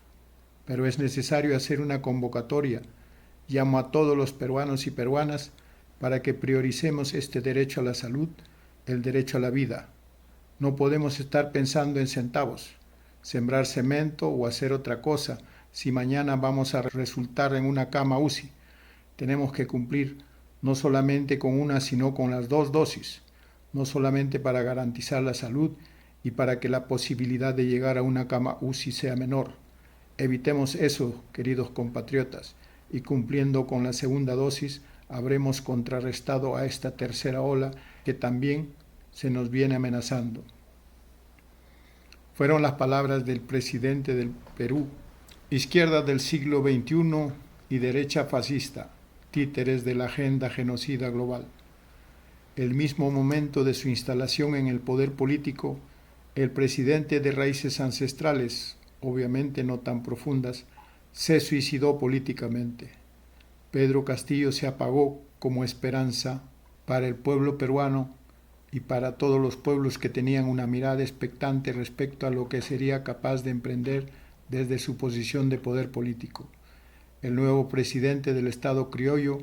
Pero es necesario hacer una convocatoria. Llamo a todos los peruanos y peruanas para que prioricemos este derecho a la salud, el derecho a la vida. No podemos estar pensando en centavos, sembrar cemento o hacer otra cosa si mañana vamos a resultar en una cama UCI. Tenemos que cumplir no solamente con una, sino con las 2 dosis, no solamente para garantizar la salud y para que la posibilidad de llegar a una cama UCI sea menor. Evitemos eso, queridos compatriotas, y cumpliendo con la segunda dosis, habremos contrarrestado a esta tercera ola que también se nos viene amenazando. Fueron las palabras del presidente del Perú, izquierda del siglo XXI y derecha fascista, títeres de la agenda genocida global. El mismo momento de su instalación en el poder político, el presidente de raíces ancestrales, obviamente no tan profundas, se suicidó políticamente. Pedro Castillo se apagó como esperanza para el pueblo peruano y para todos los pueblos que tenían una mirada expectante respecto a lo que sería capaz de emprender desde su posición de poder político. El nuevo presidente del Estado criollo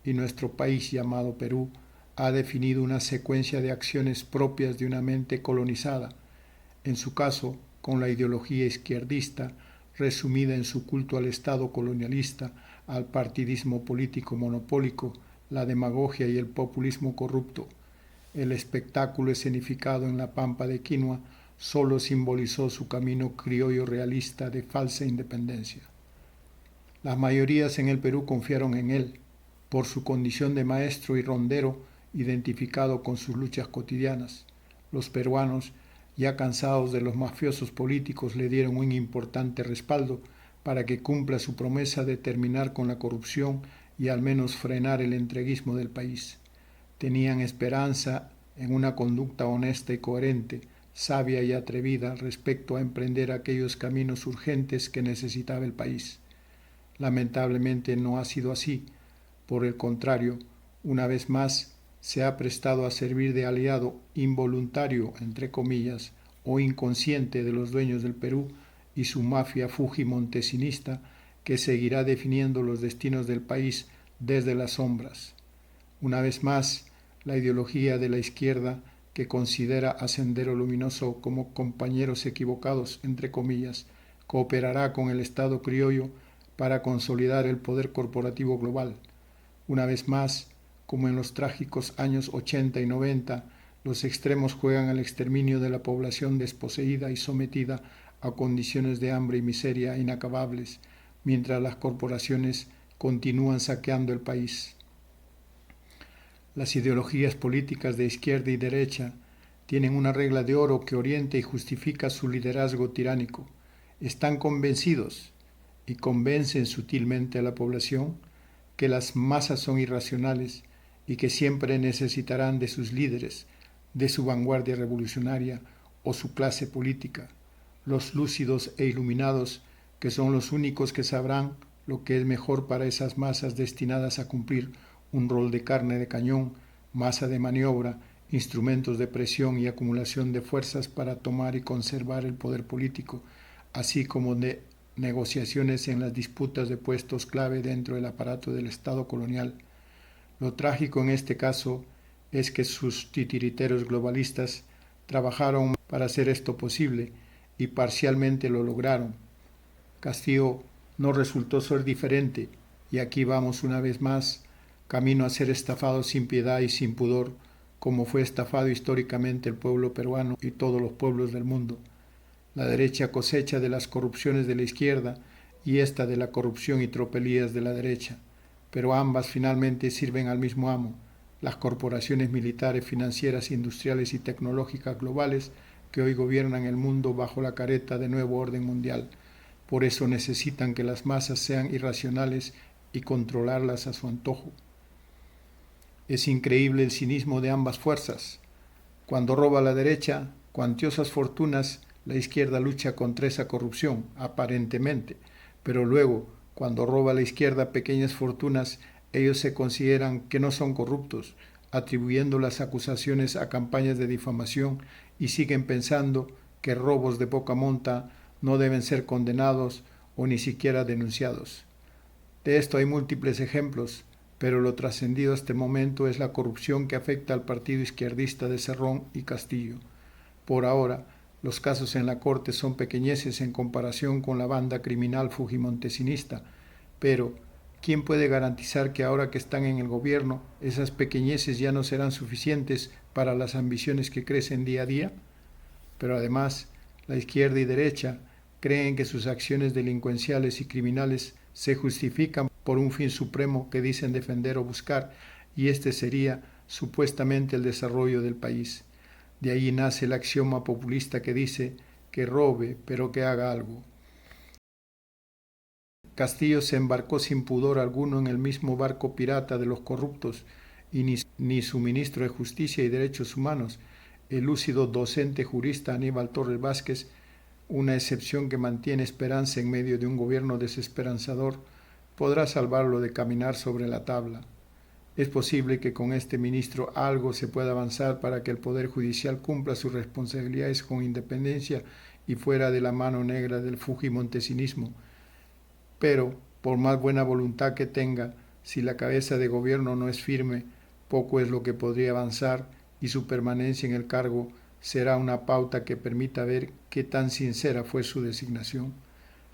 y nuestro país llamado Perú ha definido una secuencia de acciones propias de una mente colonizada, en su caso con la ideología izquierdista resumida en su culto al Estado colonialista, al partidismo político monopólico, la demagogia y el populismo corrupto. El espectáculo escenificado en la pampa de Quinua solo simbolizó su camino criollo realista de falsa independencia. Las mayorías en el Perú confiaron en él, por su condición de maestro y rondero identificado con sus luchas cotidianas. Los peruanos, ya cansados de los mafiosos políticos, le dieron un importante respaldo para que cumpla su promesa de terminar con la corrupción y al menos frenar el entreguismo del país. Tenían esperanza en una conducta honesta y coherente, sabia y atrevida respecto a emprender aquellos caminos urgentes que necesitaba el país. Lamentablemente no ha sido así. Por el contrario, una vez más, se ha prestado a servir de aliado involuntario, entre comillas, o inconsciente de los dueños del Perú y su mafia fujimontesinista que seguirá definiendo los destinos del país desde las sombras. Una vez más, la ideología de la izquierda que considera a Sendero Luminoso como compañeros equivocados, entre comillas, cooperará con el Estado criollo para consolidar el poder corporativo global. Una vez más, como en los trágicos años 80 y 90, los extremos juegan al exterminio de la población desposeída y sometida a condiciones de hambre y miseria inacabables, mientras las corporaciones continúan saqueando el país. Las ideologías políticas de izquierda y derecha tienen una regla de oro que orienta y justifica su liderazgo tiránico. Están convencidos y convencen sutilmente a la población que las masas son irracionales y que siempre necesitarán de sus líderes, de su vanguardia revolucionaria o su clase política, los lúcidos e iluminados que son los únicos que sabrán lo que es mejor para esas masas destinadas a cumplir un rol de carne de cañón, masa de maniobra, instrumentos de presión y acumulación de fuerzas para tomar y conservar el poder político, así como de negociaciones en las disputas de puestos clave dentro del aparato del Estado colonial. Lo trágico en este caso es que sus titiriteros globalistas trabajaron para hacer esto posible y parcialmente lo lograron. Castillo no resultó ser diferente y aquí vamos una vez más camino a ser estafado sin piedad y sin pudor, como fue estafado históricamente el pueblo peruano y todos los pueblos del mundo. La derecha cosecha de las corrupciones de la izquierda y esta de la corrupción y tropelías de la derecha, pero ambas finalmente sirven al mismo amo, las corporaciones militares, financieras, industriales y tecnológicas globales que hoy gobiernan el mundo bajo la careta de nuevo orden mundial. Por eso necesitan que las masas sean irracionales y controlarlas a su antojo. Es increíble el cinismo de ambas fuerzas. Cuando roba la derecha cuantiosas fortunas, la izquierda lucha contra esa corrupción, aparentemente, pero luego, cuando roba la izquierda pequeñas fortunas, ellos se consideran que no son corruptos, atribuyendo las acusaciones a campañas de difamación y siguen pensando que robos de poca monta no deben ser condenados o ni siquiera denunciados. De esto hay múltiples ejemplos, pero lo trascendido hasta el momento es la corrupción que afecta al partido izquierdista de Cerrón y Castillo. Por ahora, los casos en la Corte son pequeñeces en comparación con la banda criminal fujimontesinista, pero ¿quién puede garantizar que ahora que están en el gobierno, esas pequeñeces ya no serán suficientes para las ambiciones que crecen día a día? Pero además, la izquierda y derecha creen que sus acciones delincuenciales y criminales se justifican por un fin supremo que dicen defender o buscar, y este sería supuestamente el desarrollo del país. De ahí nace el axioma populista que dice que robe, pero que haga algo. Castillo se embarcó sin pudor alguno en el mismo barco pirata de los corruptos, y ni su ministro de Justicia y Derechos Humanos, el lúcido docente jurista Aníbal Torres Vázquez, una excepción que mantiene esperanza en medio de un gobierno desesperanzador, podrá salvarlo de caminar sobre la tabla. Es posible que con este ministro algo se pueda avanzar para que el Poder Judicial cumpla sus responsabilidades con independencia y fuera de la mano negra del fujimontesinismo. Pero, por más buena voluntad que tenga, si la cabeza de gobierno no es firme, poco es lo que podría avanzar y su permanencia en el cargo será una pauta que permita ver qué tan sincera fue su designación.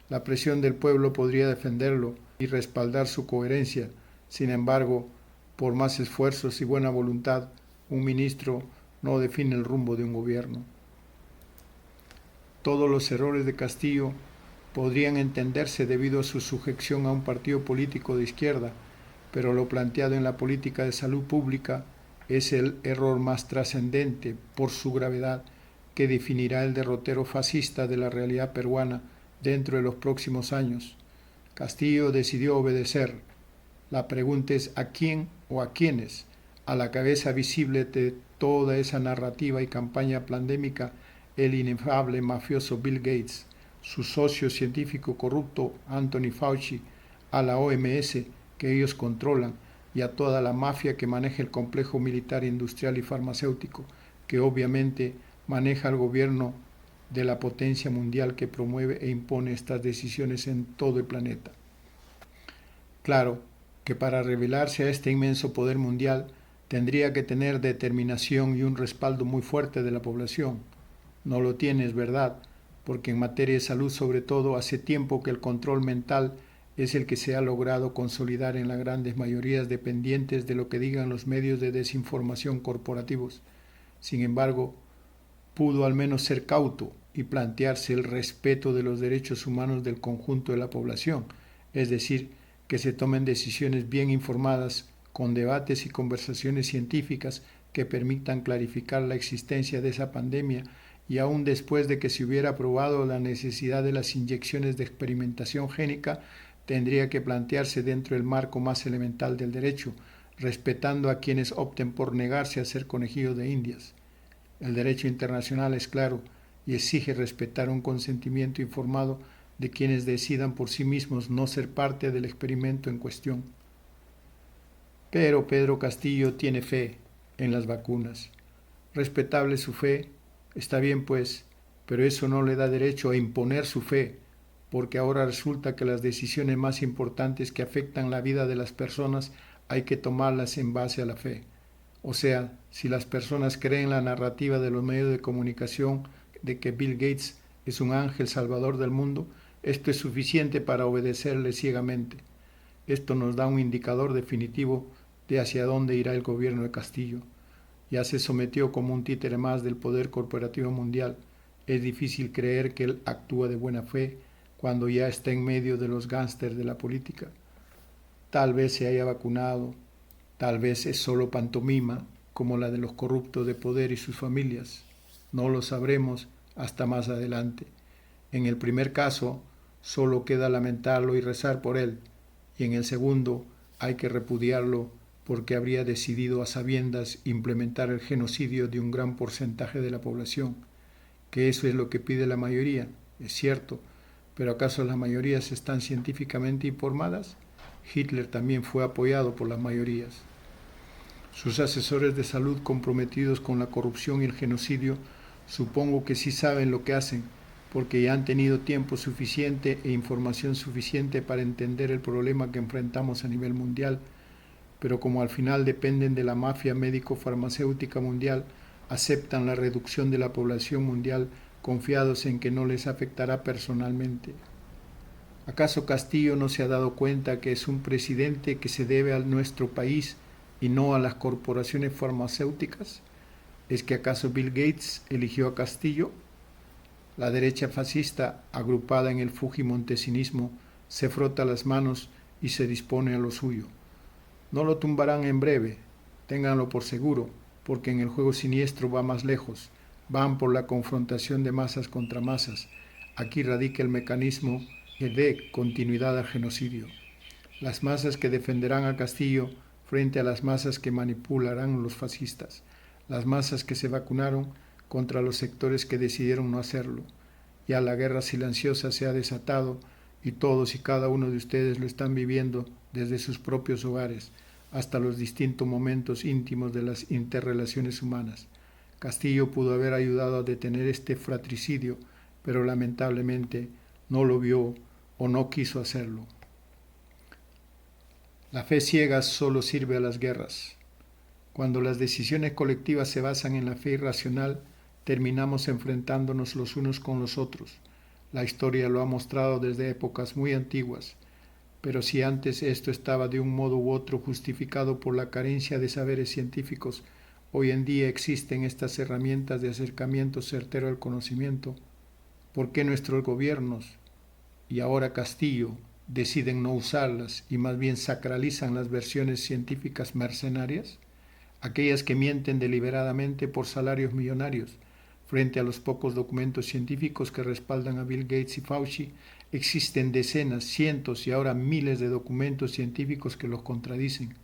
La presión del pueblo podría defenderlo y respaldar su coherencia. Sin embargo, por más esfuerzos y buena voluntad, un ministro no define el rumbo de un gobierno. Todos los errores de Castillo podrían entenderse debido a su sujeción a un partido político de izquierda, pero lo planteado en la política de salud pública es el error más trascendente por su gravedad que definirá el derrotero fascista de la realidad peruana dentro de los próximos años. Castillo decidió obedecer. La pregunta es ¿a quién o a quiénes? A la cabeza visible de toda esa narrativa y campaña pandémica, el inefable mafioso Bill Gates, su socio científico corrupto Anthony Fauci, a la OMS que ellos controlan y a toda la mafia que maneja el complejo militar, industrial y farmacéutico, que obviamente maneja el gobierno de la potencia mundial que promueve e impone estas decisiones en todo el planeta. Claro que para rebelarse a este inmenso poder mundial tendría que tener determinación y un respaldo muy fuerte de la población. No lo tiene, es verdad, porque en materia de salud sobre todo hace tiempo que el control mental es el que se ha logrado consolidar en las grandes mayorías dependientes de lo que digan los medios de desinformación corporativos. Sin embargo, pudo al menos ser cauto y plantearse el respeto de los derechos humanos del conjunto de la población, es decir, que se tomen decisiones bien informadas, con debates y conversaciones científicas que permitan clarificar la existencia de esa pandemia y aún después de que se hubiera aprobado la necesidad de las inyecciones de experimentación génica, tendría que plantearse dentro del marco más elemental del derecho, respetando a quienes opten por negarse a ser conejillos de indias. El derecho internacional es claro y exige respetar un consentimiento informado de quienes decidan por sí mismos no ser parte del experimento en cuestión. Pero Pedro Castillo tiene fe en las vacunas. Respetable su fe, está bien pues, pero eso no le da derecho a imponer su fe, porque ahora resulta que las decisiones más importantes que afectan la vida de las personas hay que tomarlas en base a la fe. O sea, si las personas creen la narrativa de los medios de comunicación de que Bill Gates es un ángel salvador del mundo, esto es suficiente para obedecerle ciegamente. Esto nos da un indicador definitivo de hacia dónde irá el gobierno de Castillo. Ya se sometió como un títere más del poder corporativo mundial. Es difícil creer que él actúa de buena fe cuando ya está en medio de los gángsters de la política. Tal vez se haya vacunado, tal vez es solo pantomima, como la de los corruptos de poder y sus familias. No lo sabremos hasta más adelante. En el primer caso, solo queda lamentarlo y rezar por él, y en el segundo hay que repudiarlo porque habría decidido a sabiendas implementar el genocidio de un gran porcentaje de la población, que eso es lo que pide la mayoría, es cierto, pero ¿acaso las mayorías están científicamente informadas? Hitler también fue apoyado por las mayorías. Sus asesores de salud comprometidos con la corrupción y el genocidio, supongo que sí saben lo que hacen, porque ya han tenido tiempo suficiente e información suficiente para entender el problema que enfrentamos a nivel mundial, pero como al final dependen de la mafia médico-farmacéutica mundial, aceptan la reducción de la población mundial confiados en que no les afectará personalmente. ¿Acaso Castillo no se ha dado cuenta que es un presidente que se debe a nuestro país y no a las corporaciones farmacéuticas? ¿Es que acaso Bill Gates eligió a Castillo? La derecha fascista, agrupada en el fujimontesinismo, se frota las manos y se dispone a lo suyo. No lo tumbarán en breve, ténganlo por seguro, porque en el juego siniestro va más lejos, van por la confrontación de masas contra masas. Aquí radica el mecanismo que dé continuidad al genocidio. Las masas que defenderán a Castillo frente a las masas que manipularán los fascistas, las masas que se vacunaron contra los sectores que decidieron no hacerlo. Ya la guerra silenciosa se ha desatado y todos y cada uno de ustedes lo están viviendo desde sus propios hogares hasta los distintos momentos íntimos de las interrelaciones humanas. Castillo pudo haber ayudado a detener este fratricidio, pero lamentablemente no lo vio o no quiso hacerlo. La fe ciega solo sirve a las guerras. Cuando las decisiones colectivas se basan en la fe irracional, terminamos enfrentándonos los unos con los otros. La historia lo ha mostrado desde épocas muy antiguas, pero si antes esto estaba de un modo u otro justificado por la carencia de saberes científicos, hoy en día existen estas herramientas de acercamiento certero al conocimiento. ¿Por qué nuestros gobiernos, y ahora Castillo, deciden no usarlas y más bien sacralizan las versiones científicas mercenarias? Aquellas que mienten deliberadamente por salarios millonarios. Frente a los pocos documentos científicos que respaldan a Bill Gates y Fauci, existen decenas, cientos y ahora miles de documentos científicos que los contradicen.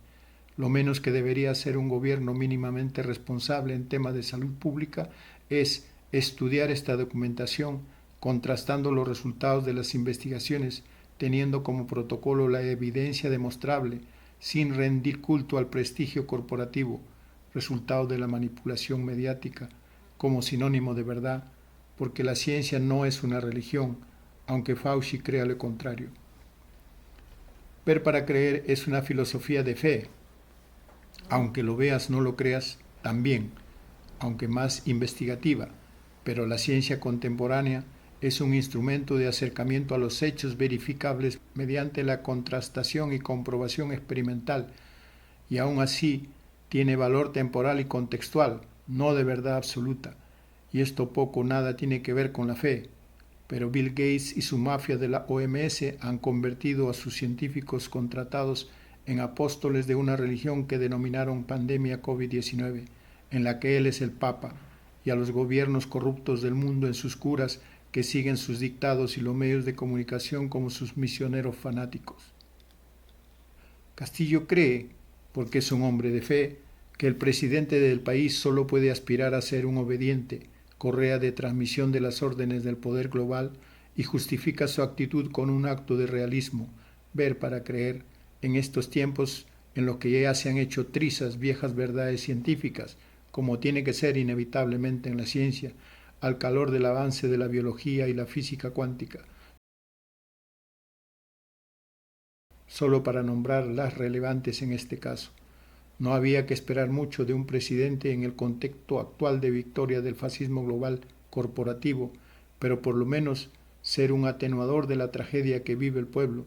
Lo menos que debería hacer un gobierno mínimamente responsable en temas de salud pública es estudiar esta documentación, contrastando los resultados de las investigaciones, teniendo como protocolo la evidencia demostrable, sin rendir culto al prestigio corporativo, resultado de la manipulación mediática, como sinónimo de verdad, porque la ciencia no es una religión, aunque Fauci crea lo contrario. Ver para creer es una filosofía de fe, aunque lo veas no lo creas, también, aunque más investigativa, pero la ciencia contemporánea es un instrumento de acercamiento a los hechos verificables mediante la contrastación y comprobación experimental, y aún así tiene valor temporal y contextual, no de verdad absoluta, y esto poco o nada tiene que ver con la fe, pero Bill Gates y su mafia de la OMS han convertido a sus científicos contratados en apóstoles de una religión que denominaron pandemia COVID-19, en la que él es el Papa, y a los gobiernos corruptos del mundo en sus curas que siguen sus dictados y los medios de comunicación como sus misioneros fanáticos. Castillo cree, porque es un hombre de fe, que el presidente del país solo puede aspirar a ser un obediente, correa de transmisión de las órdenes del poder global, y justifica su actitud con un acto de realismo, ver para creer, en estos tiempos en los que ya se han hecho trizas viejas verdades científicas, como tiene que ser inevitablemente en la ciencia, al calor del avance de la biología y la física cuántica. Solo para nombrar las relevantes en este caso. No había que esperar mucho de un presidente en el contexto actual de victoria del fascismo global corporativo, pero por lo menos ser un atenuador de la tragedia que vive el pueblo.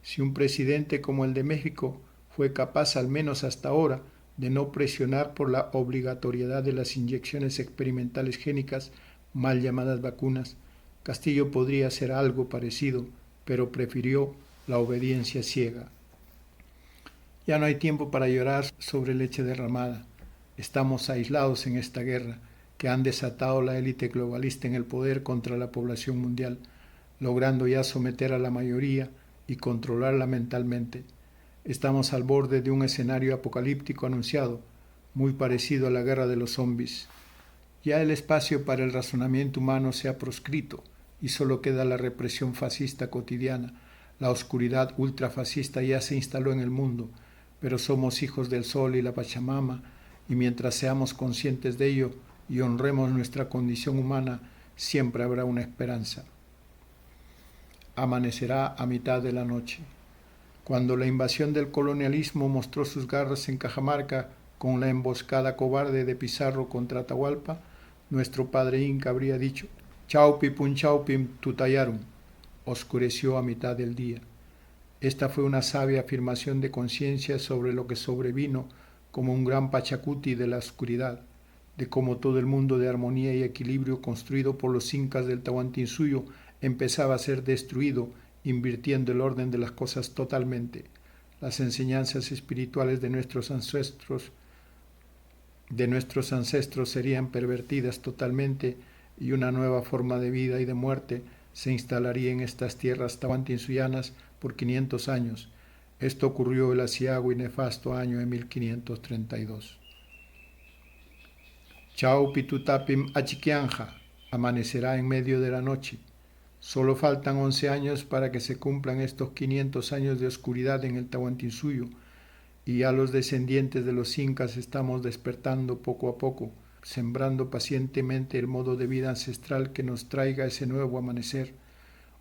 Si un presidente como el de México fue capaz, al menos hasta ahora, de no presionar por la obligatoriedad de las inyecciones experimentales génicas, mal llamadas vacunas, Castillo podría hacer algo parecido, pero prefirió la obediencia ciega. Ya no hay tiempo para llorar sobre leche derramada. Estamos aislados en esta guerra que han desatado la élite globalista en el poder contra la población mundial, logrando ya someter a la mayoría y controlarla mentalmente. Estamos al borde de un escenario apocalíptico anunciado, muy parecido a la guerra de los zombies. Ya el espacio para el razonamiento humano se ha proscrito y solo queda la represión fascista cotidiana. La oscuridad ultrafascista ya se instaló en el mundo, pero somos hijos del sol y la Pachamama, y mientras seamos conscientes de ello y honremos nuestra condición humana, siempre habrá una esperanza. Amanecerá a mitad de la noche. Cuando la invasión del colonialismo mostró sus garras en Cajamarca con la emboscada cobarde de Pizarro contra Atahualpa, nuestro padre Inca habría dicho, Chaupi pun chaupim tutayarum, oscureció a mitad del día. Esta fue una sabia afirmación de conciencia sobre lo que sobrevino como un gran Pachacuti de la oscuridad, de cómo todo el mundo de armonía y equilibrio construido por los incas del Tahuantinsuyo empezaba a ser destruido, invirtiendo el orden de las cosas totalmente. Las enseñanzas espirituales de nuestros ancestros serían pervertidas totalmente y una nueva forma de vida y de muerte se instalaría en estas tierras tahuantinsuyanas por 500 años. Esto ocurrió el aciago y nefasto año de 1532. Chau pitutapim achiquianja, amanecerá en medio de la noche. Solo faltan 11 años para que se cumplan estos 500 años de oscuridad en el Tahuantinsuyo, y ya los descendientes de los incas estamos despertando poco a poco, sembrando pacientemente el modo de vida ancestral que nos traiga ese nuevo amanecer.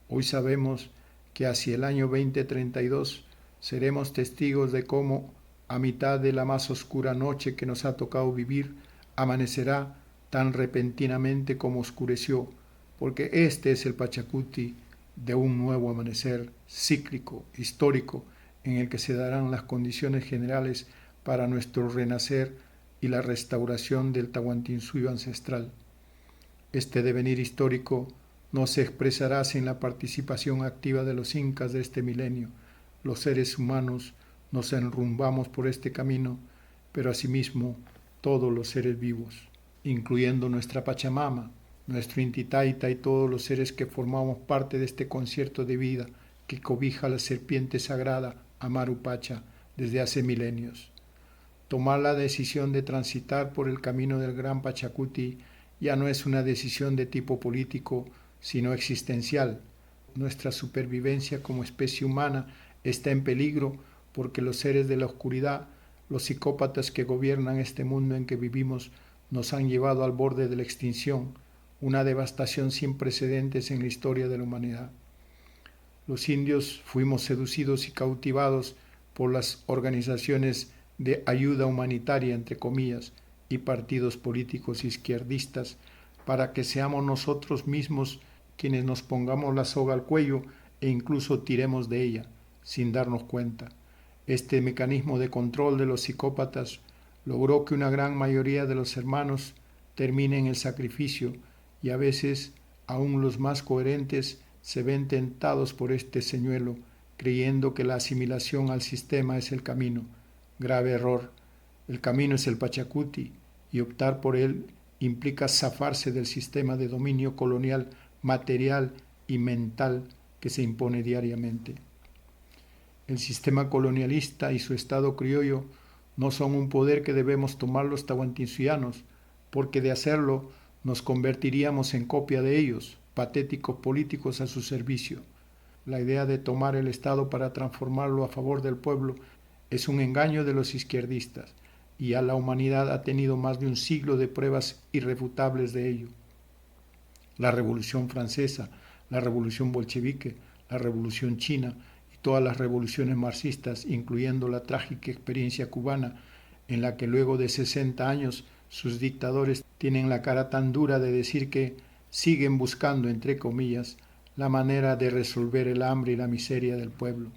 Hoy sabemos que hacia el año 2032 seremos testigos de cómo, a mitad de la más oscura noche que nos ha tocado vivir, amanecerá tan repentinamente como oscureció, porque este es el Pachacuti de un nuevo amanecer cíclico, histórico, en el que se darán las condiciones generales para nuestro renacer y la restauración del Tahuantinsuyo ancestral. Este devenir histórico no se expresará sin la participación activa de los incas de este milenio. Los seres humanos nos enrumbamos por este camino, pero asimismo todos los seres vivos, incluyendo nuestra Pachamama, nuestro Inti Taita y todos los seres que formamos parte de este concierto de vida que cobija la serpiente sagrada Amaru Pacha desde hace milenios. Tomar la decisión de transitar por el camino del gran Pachacuti ya no es una decisión de tipo político, sino existencial. Nuestra supervivencia como especie humana está en peligro porque los seres de la oscuridad, los psicópatas que gobiernan este mundo en que vivimos, nos han llevado al borde de la extinción, una devastación sin precedentes en la historia de la humanidad. Los indios fuimos seducidos y cautivados por las organizaciones de ayuda humanitaria, entre comillas, y partidos políticos izquierdistas, para que seamos nosotros mismos quienes nos pongamos la soga al cuello e incluso tiremos de ella, sin darnos cuenta. Este mecanismo de control de los psicópatas logró que una gran mayoría de los hermanos termine en el sacrificio, y a veces aún los más coherentes se ven tentados por este señuelo, creyendo que la asimilación al sistema es el camino. Grave error. El camino es el Pachacuti, y optar por él implica zafarse del sistema de dominio colonial material y mental que se impone diariamente. El sistema colonialista y su Estado criollo no son un poder que debemos tomar los tahuantinsuyanos, porque de hacerlo nos convertiríamos en copia de ellos, patéticos políticos a su servicio. La idea de tomar el Estado para transformarlo a favor del pueblo es un engaño de los izquierdistas, y a la humanidad ha tenido más de un siglo de pruebas irrefutables de ello. La Revolución Francesa, la Revolución Bolchevique, la Revolución China y todas las revoluciones marxistas, incluyendo la trágica experiencia cubana, en la que luego de 60 años sus dictadores tienen la cara tan dura de decir que siguen buscando, entre comillas, la manera de resolver el hambre y la miseria del pueblo.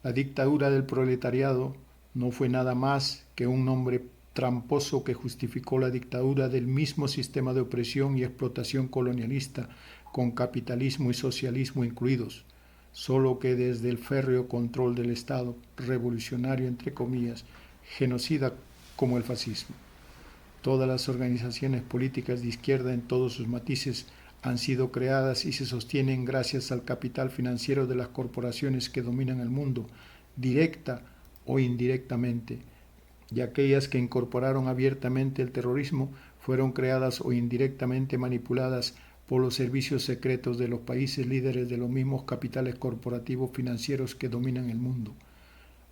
La dictadura del proletariado no fue nada más que un nombre tramposo que justificó la dictadura del mismo sistema de opresión y explotación colonialista, con capitalismo y socialismo incluidos, solo que desde el férreo control del Estado, revolucionario entre comillas, genocida como el fascismo. Todas las organizaciones políticas de izquierda en todos sus matices han sido creadas y se sostienen gracias al capital financiero de las corporaciones que dominan el mundo, directa o indirectamente, y aquellas que incorporaron abiertamente el terrorismo fueron creadas o indirectamente manipuladas por los servicios secretos de los países líderes de los mismos capitales corporativos financieros que dominan el mundo.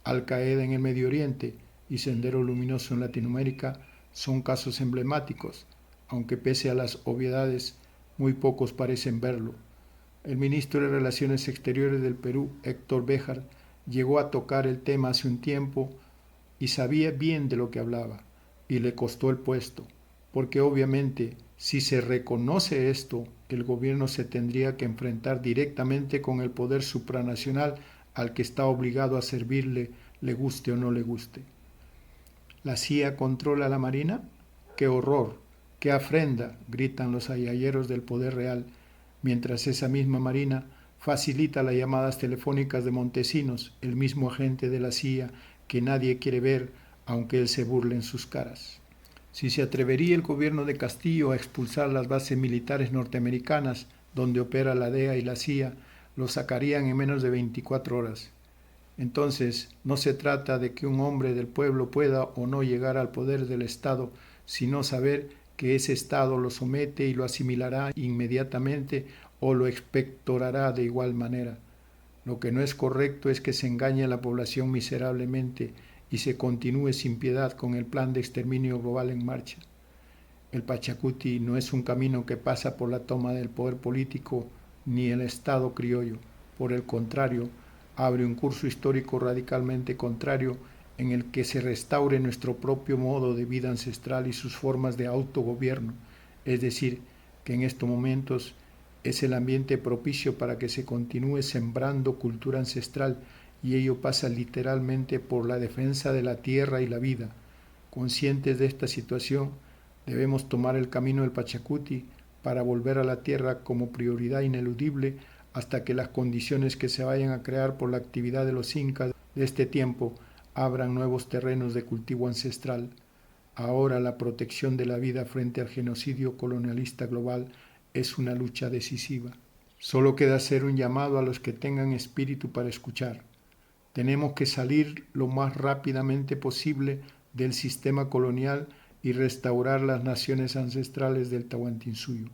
Al Qaeda en el Medio Oriente y Sendero Luminoso en Latinoamérica son casos emblemáticos, aunque pese a las obviedades, muy pocos parecen verlo. El ministro de Relaciones Exteriores del Perú, Héctor Béjar, llegó a tocar el tema hace un tiempo y sabía bien de lo que hablaba, y le costó el puesto, porque obviamente si se reconoce esto, el gobierno se tendría que enfrentar directamente con el poder supranacional al que está obligado a servirle, le guste o no le guste. ¿La CIA controla a la Marina? ¡Qué horror! ¡Qué afrenta!, gritan los ayayeros del poder real, mientras esa misma Marina facilita las llamadas telefónicas de Montesinos, el mismo agente de la CIA que nadie quiere ver, aunque él se burle en sus caras. Si se atrevería el gobierno de Castillo a expulsar las bases militares norteamericanas donde opera la DEA y la CIA, lo sacarían en menos de 24 horas. Entonces, no se trata de que un hombre del pueblo pueda o no llegar al poder del Estado, sino saber que ese Estado lo somete y lo asimilará inmediatamente o lo expectorará de igual manera. Lo que no es correcto es que se engañe a la población miserablemente y se continúe sin piedad con el plan de exterminio global en marcha. El Pachacuti no es un camino que pasa por la toma del poder político ni el Estado criollo. Por el contrario, abre un curso histórico radicalmente contrario en el que se restaure nuestro propio modo de vida ancestral y sus formas de autogobierno, es decir, que en estos momentos es el ambiente propicio para que se continúe sembrando cultura ancestral, y ello pasa literalmente por la defensa de la tierra y la vida. Conscientes de esta situación, debemos tomar el camino del Pachacuti para volver a la tierra como prioridad ineludible hasta que las condiciones que se vayan a crear por la actividad de los incas de este tiempo abran nuevos terrenos de cultivo ancestral. Ahora la protección de la vida frente al genocidio colonialista global es una lucha decisiva. Solo queda hacer un llamado a los que tengan espíritu para escuchar. Tenemos que salir lo más rápidamente posible del sistema colonial y restaurar las naciones ancestrales del Tahuantinsuyo.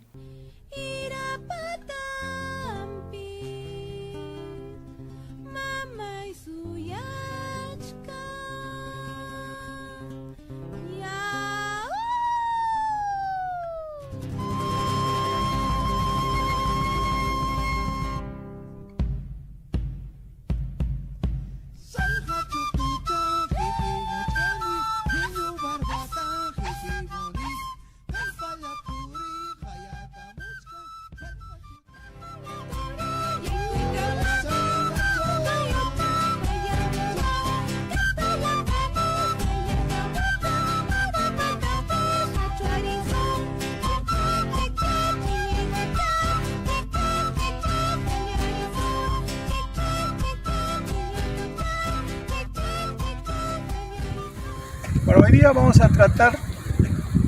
Bueno, hoy día vamos a tratar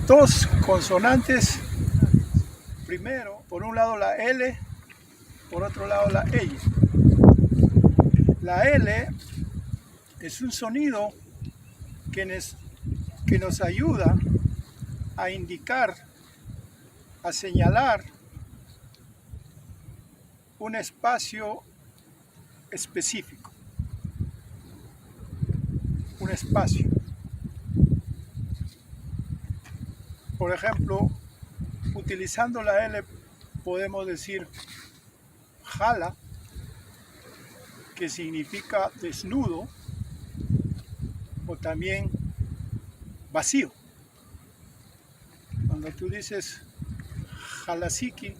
dos consonantes. Primero, por un lado la L, por otro lado la L. La L es un sonido que nos ayuda a indicar, a señalar un espacio específico. Un espacio. Por ejemplo, utilizando la L podemos decir jala, que significa desnudo, o también vacío. Cuando tú dices jalasiki,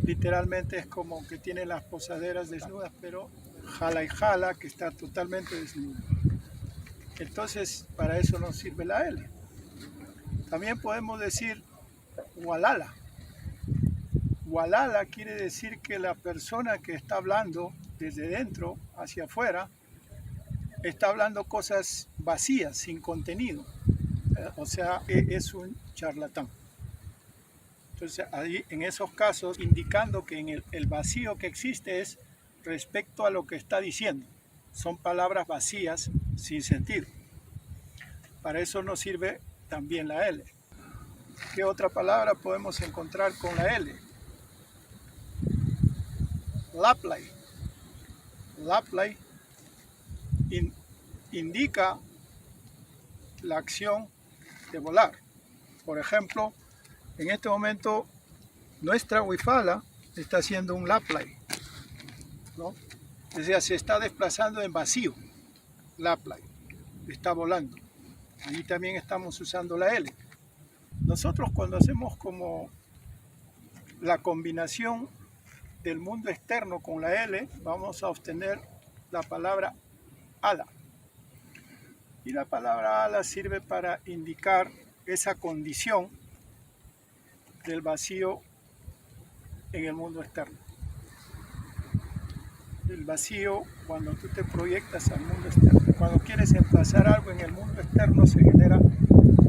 literalmente es como que tiene las posaderas desnudas, pero jala y jala, que está totalmente desnudo. Entonces, para eso nos sirve la L. También podemos decir walala. Walala quiere decir que la persona que está hablando desde dentro hacia afuera está hablando cosas vacías, sin contenido. O sea, es un charlatán. Entonces, ahí, en esos casos, indicando que en el vacío que existe es respecto a lo que está diciendo. Son palabras vacías, sin sentido. Para eso nos sirve también la L. ¿Qué otra palabra podemos encontrar con la L? Laplay. Laplay indica la acción de volar. Por ejemplo, en este momento nuestra huifala está haciendo un laplay, ¿no? O sea, se está desplazando en vacío. Laplay. Está volando. Ahí también estamos usando la L. Nosotros cuando hacemos como la combinación del mundo externo con la L, vamos a obtener la palabra ala. Y la palabra ala sirve para indicar esa condición del vacío en el mundo externo. El vacío, cuando tú te proyectas al mundo externo, cuando quieres emplazar algo en el mundo externo, se genera,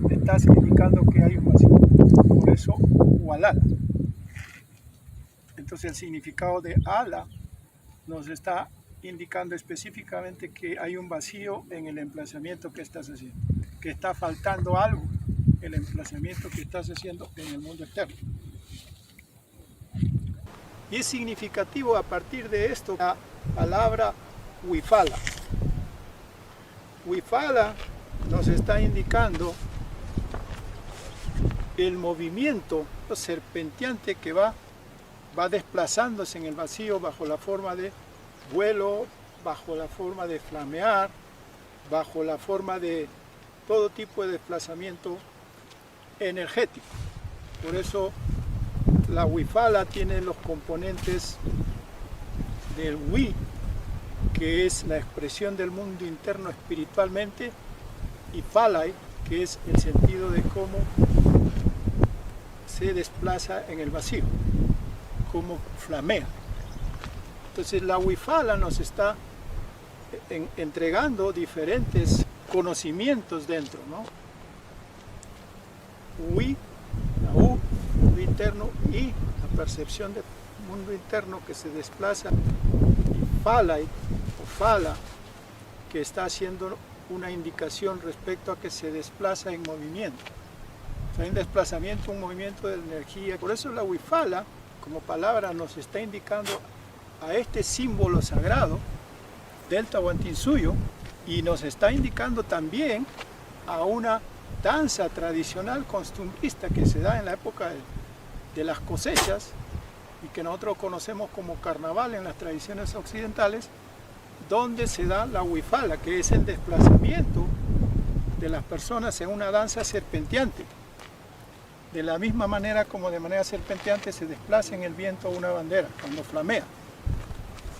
te estás indicando que hay un vacío. Por eso, walala. Entonces el significado de ala nos está indicando específicamente que hay un vacío en el emplazamiento que estás haciendo, que está faltando algo en el emplazamiento que estás haciendo en el mundo externo. Y es significativo a partir de esto la palabra huifala. Huifala nos está indicando el movimiento serpenteante que va desplazándose en el vacío bajo la forma de vuelo, bajo la forma de flamear, bajo la forma de todo tipo de desplazamiento energético. Por eso la huifala tiene los componentes del wi, que es la expresión del mundo interno espiritualmente, y falai, que es el sentido de cómo se desplaza en el vacío, cómo flamea. Entonces la huifala nos está entregando diferentes conocimientos dentro, ¿no? Wi, la U, mundo interno, y la percepción del mundo interno que se desplaza, y falai o fala, que está haciendo una indicación respecto a que se desplaza en movimiento. O sea, hay un desplazamiento, un movimiento de energía. Por eso la huifala, como palabra, nos está indicando a este símbolo sagrado del Tahuantinsuyo, y nos está indicando también a una danza tradicional costumbrista que se da en la época de las cosechas y que nosotros conocemos como carnaval en las tradiciones occidentales, donde se da la huifala, que es el desplazamiento de las personas en una danza serpenteante. De la misma manera como de manera serpenteante se desplaza en el viento una bandera cuando flamea.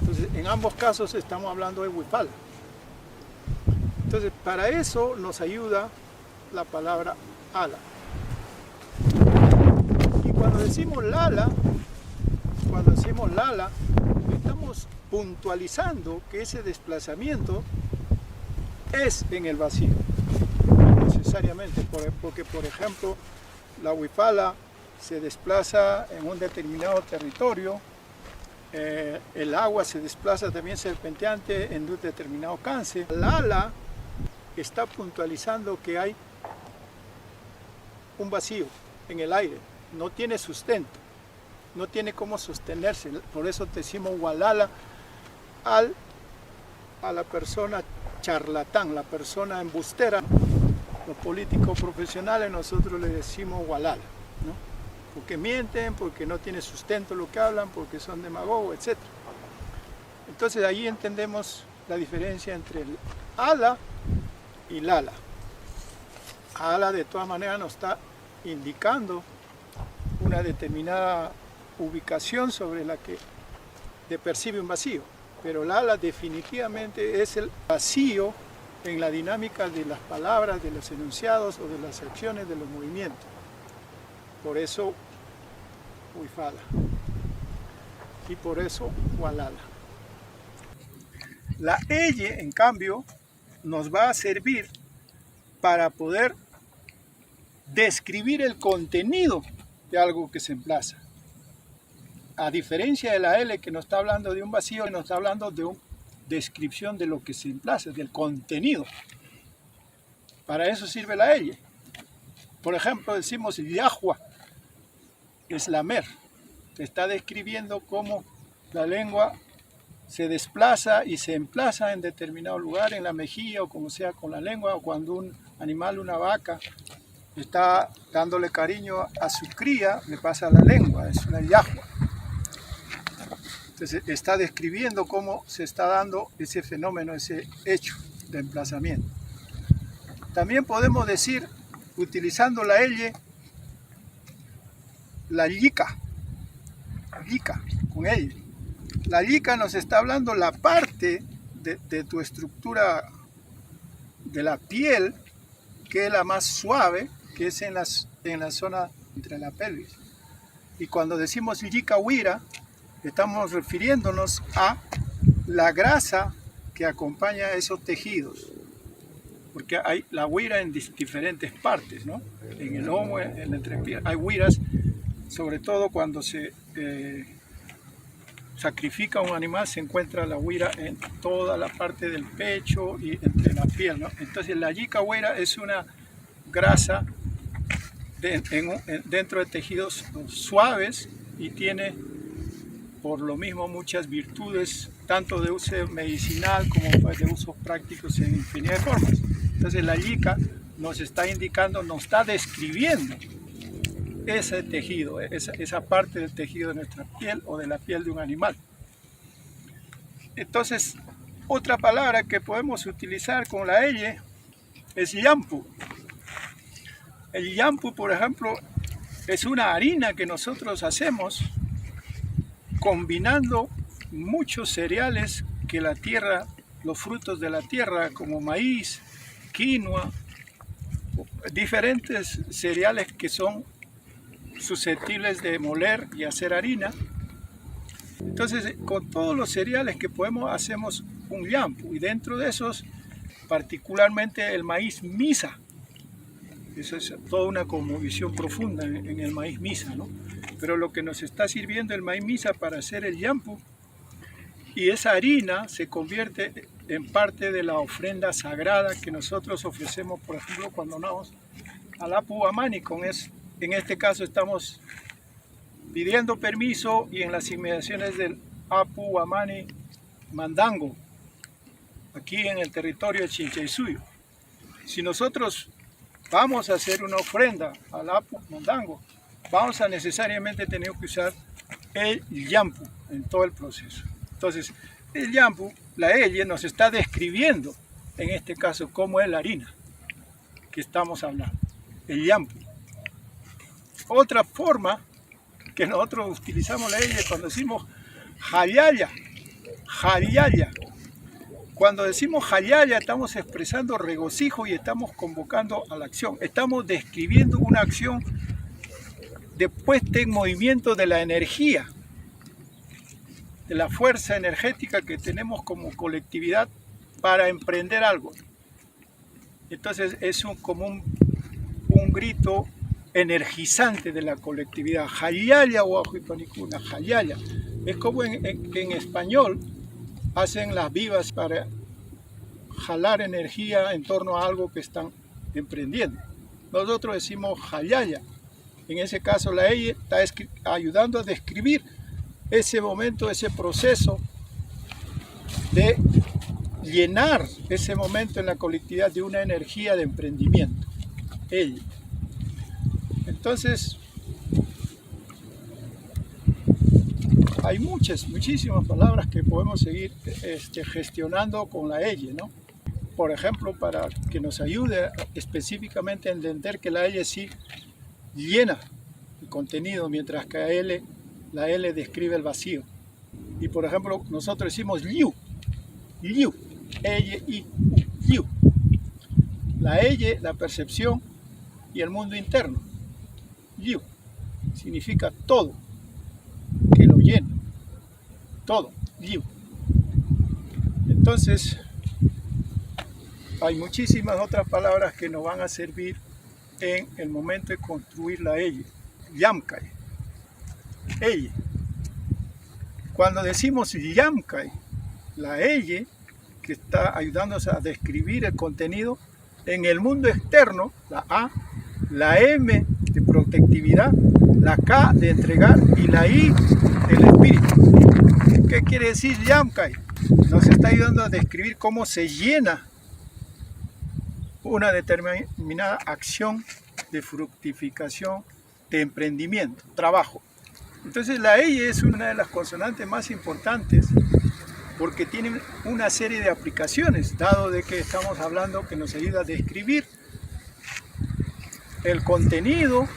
Entonces, en ambos casos estamos hablando de huifala. Entonces, para eso nos ayuda la palabra ala. Y cuando decimos lala, estamos puntualizando que ese desplazamiento es en el vacío. necesariamente, porque por ejemplo la huipala se desplaza en un determinado territorio, el agua se desplaza también serpenteante en un determinado cauce. Lala está puntualizando que hay un vacío en el aire, no tiene sustento, no tiene cómo sostenerse, por eso decimos Gualala a la persona charlatán, la persona embustera. Los políticos profesionales nosotros le decimos Gualala, ¿no? Porque mienten, porque no tiene sustento lo que hablan, porque son demagogos, etc. Entonces ahí entendemos la diferencia entre el ala y Lala. Ala de todas maneras nos está indicando una determinada ubicación sobre la que percibe un vacío, pero Lala definitivamente es el vacío en la dinámica de las palabras, de los enunciados o de las acciones, de los movimientos. Por eso huipala y por eso Gualala. La elle, en cambio, nos va a servir para poder describir el contenido de algo que se emplaza. A diferencia de la L, que nos está hablando de un vacío, nos está hablando de una descripción de lo que se emplaza, del contenido. Para eso sirve la L. Por ejemplo, decimos Yahua, es lamer. Está describiendo cómo la lengua se desplaza y se emplaza en determinado lugar, en la mejilla o como sea con la lengua, o cuando un animal, una vaca, está dándole cariño a su cría, le pasa la lengua, es una yahua. Entonces está describiendo cómo se está dando ese fenómeno, ese hecho de emplazamiento. También podemos decir, utilizando la L, la yica, con L. La yica nos está hablando la parte de tu estructura de la piel, que es la más suave, que es en la zona entre la pelvis. Y cuando decimos yica huira, estamos refiriéndonos a la grasa que acompaña a esos tejidos. Porque hay la huira en diferentes partes, ¿no? En el lomo, en la entrepierna. Hay huiras, sobre todo cuando se sacrifica un animal, se encuentra la huira en toda la parte del pecho y entre la piel, ¿no? Entonces la yica huira es una grasa dentro de tejidos suaves y tiene por lo mismo muchas virtudes, tanto de uso medicinal como de usos prácticos en infinidad de formas. Entonces la yica nos está indicando, nos está describiendo ese tejido, esa parte del tejido de nuestra piel o de la piel de un animal. Entonces, otra palabra que podemos utilizar con la L es yampu. El yampu, por ejemplo, es una harina que nosotros hacemos combinando muchos cereales que la tierra, los frutos de la tierra, como maíz, quinoa, diferentes cereales que son susceptibles de moler y hacer harina. Entonces, con todos los cereales que podemos, hacemos un yampu, y dentro de esos, particularmente el maíz misa. Eso es toda una cosmovisión profunda en el maíz misa, ¿no? Pero lo que nos está sirviendo el maíz misa para hacer el yampu, y esa harina se convierte en parte de la ofrenda sagrada que nosotros ofrecemos, por ejemplo, cuando vamos al Apu Amani. En este caso estamos pidiendo permiso y en las inmediaciones del Apu Amani Mandango, aquí en el territorio de Chinchaysuyo. Si nosotros vamos a hacer una ofrenda al Apu Mandango, vamos a necesariamente tener que usar el yampu en todo el proceso. Entonces, el yampu, la L, nos está describiendo, en este caso, cómo es la harina que estamos hablando, el yampu. Otra forma que nosotros utilizamos la L cuando decimos jayaya, jayaya. Cuando decimos jayaya estamos expresando regocijo y estamos convocando a la acción. Estamos describiendo una acción de puesta en movimiento de la energía, de la fuerza energética que tenemos como colectividad para emprender algo. Entonces es como un grito energizante de la colectividad. Hayaya Huajuipanicuna, Hayaya. Es como que en español hacen las vivas para jalar energía en torno a algo que están emprendiendo. Nosotros decimos Hayaya. En ese caso la EYE está ayudando a describir ese momento, ese proceso de llenar ese momento en la colectividad de una energía de emprendimiento. EYE. Entonces, hay muchísimas palabras que podemos seguir gestionando con la EYE, ¿no? Por ejemplo, para que nos ayude específicamente a entender que la EYE sí llena el contenido, mientras que la L describe el vacío. Y por ejemplo, nosotros decimos liu, EYE y liu. La EYE, la percepción y el mundo interno. Liu significa todo, que lo llena, todo, liu. Entonces, hay muchísimas otras palabras que nos van a servir en el momento de construir la EYE. Yamkai, EYE. Cuando decimos Yamkai, la EYE, que está ayudándonos a describir el contenido, en el mundo externo, la A, la M de protectividad, la K de entregar y la I del espíritu. ¿Qué quiere decir Yamkai? Nos está ayudando a describir cómo se llena una determinada acción de fructificación, de emprendimiento, trabajo. Entonces la EYE es una de las consonantes más importantes porque tiene una serie de aplicaciones, dado de que estamos hablando que nos ayuda a describir el contenido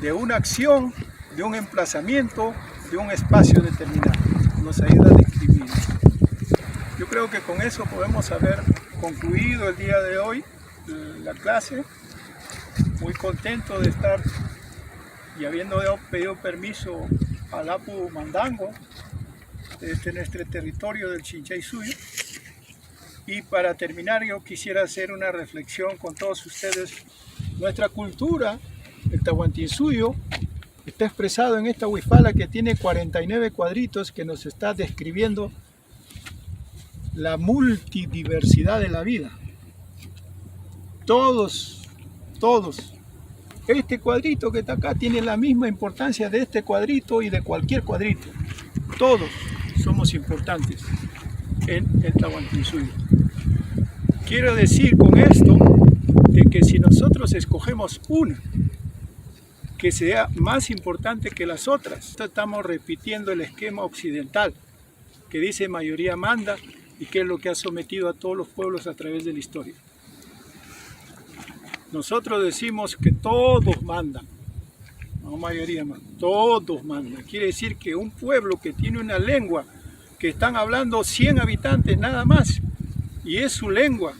de una acción, de un emplazamiento, de un espacio determinado. Nos ayuda a describir. Yo creo que con eso podemos haber concluido el día de hoy la clase. Muy contento de estar y habiendo pedido permiso al Apu Mandango, desde nuestro territorio del Chinchay-Suyo. Y para terminar, yo quisiera hacer una reflexión con todos ustedes. Nuestra cultura, el Tahuantinsuyo, está expresado en esta huifala que tiene 49 cuadritos que nos está describiendo la multidiversidad de la vida. Todos. Este cuadrito que está acá tiene la misma importancia de este cuadrito y de cualquier cuadrito. Todos somos importantes en el Tahuantinsuyo. Quiero decir con esto de que si nosotros escogemos una que sea más importante que las otras, estamos repitiendo el esquema occidental que dice mayoría manda y que es lo que ha sometido a todos los pueblos a través de la historia. Nosotros decimos que todos mandan, no mayoría manda, todos mandan. Quiere decir que un pueblo que tiene una lengua que están hablando 100 habitantes nada más y es su lengua,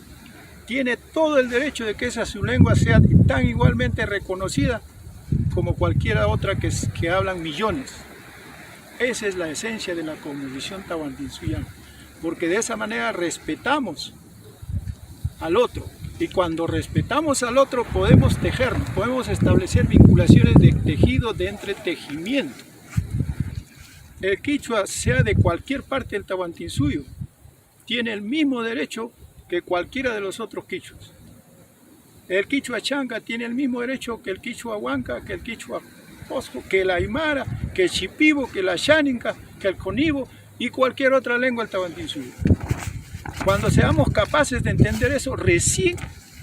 tiene todo el derecho de que esa su lengua sea tan igualmente reconocida como cualquiera otra que hablan millones. Esa es la esencia de la cosmovisión tahuantinsuyana, porque de esa manera respetamos al otro. Y cuando respetamos al otro podemos tejernos, podemos establecer vinculaciones de tejido, de entretejimiento. El quichua, sea de cualquier parte del Tahuantinsuyo, tiene el mismo derecho que cualquiera de los otros quichuas. El quichua chanca tiene el mismo derecho que el quichua huanca, que el quichua posco, que el aymara, que el chipibo, que la xáninca, que el conibo y cualquier otra lengua del Tahuantinsuyo. Cuando seamos capaces de entender eso, recién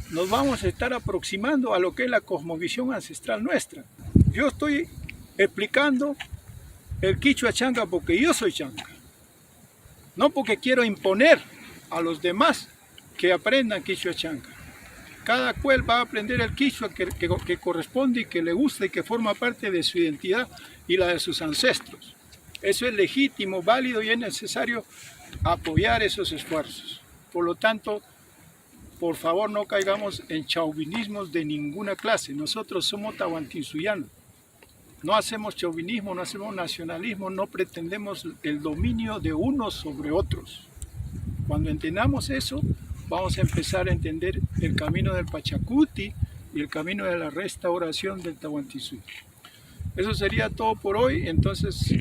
nos vamos a estar aproximando a lo que es la cosmovisión ancestral nuestra. Yo estoy explicando el quichua chanca porque yo soy chanca, no porque quiero imponer a los demás que aprendan quichua chanca. Cada cual va a aprender el quichua que corresponde y que le gusta y que forma parte de su identidad y la de sus ancestros. Eso es legítimo, válido y es necesario apoyar esos esfuerzos. Por lo tanto, por favor no caigamos en chauvinismos de ninguna clase. Nosotros somos tahuantinsuyanos. No hacemos chauvinismo, no hacemos nacionalismo, no pretendemos el dominio de unos sobre otros. Cuando entendamos eso, vamos a empezar a entender el camino del Pachacuti y el camino de la restauración del Tahuantinsuyo. Eso sería todo por hoy, entonces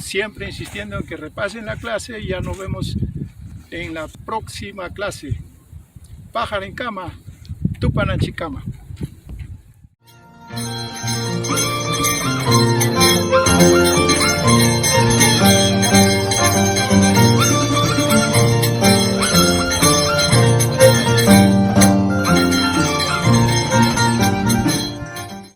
siempre insistiendo en que repasen la clase y ya nos vemos en la próxima clase. Pájaro en cama, Tupananchikama.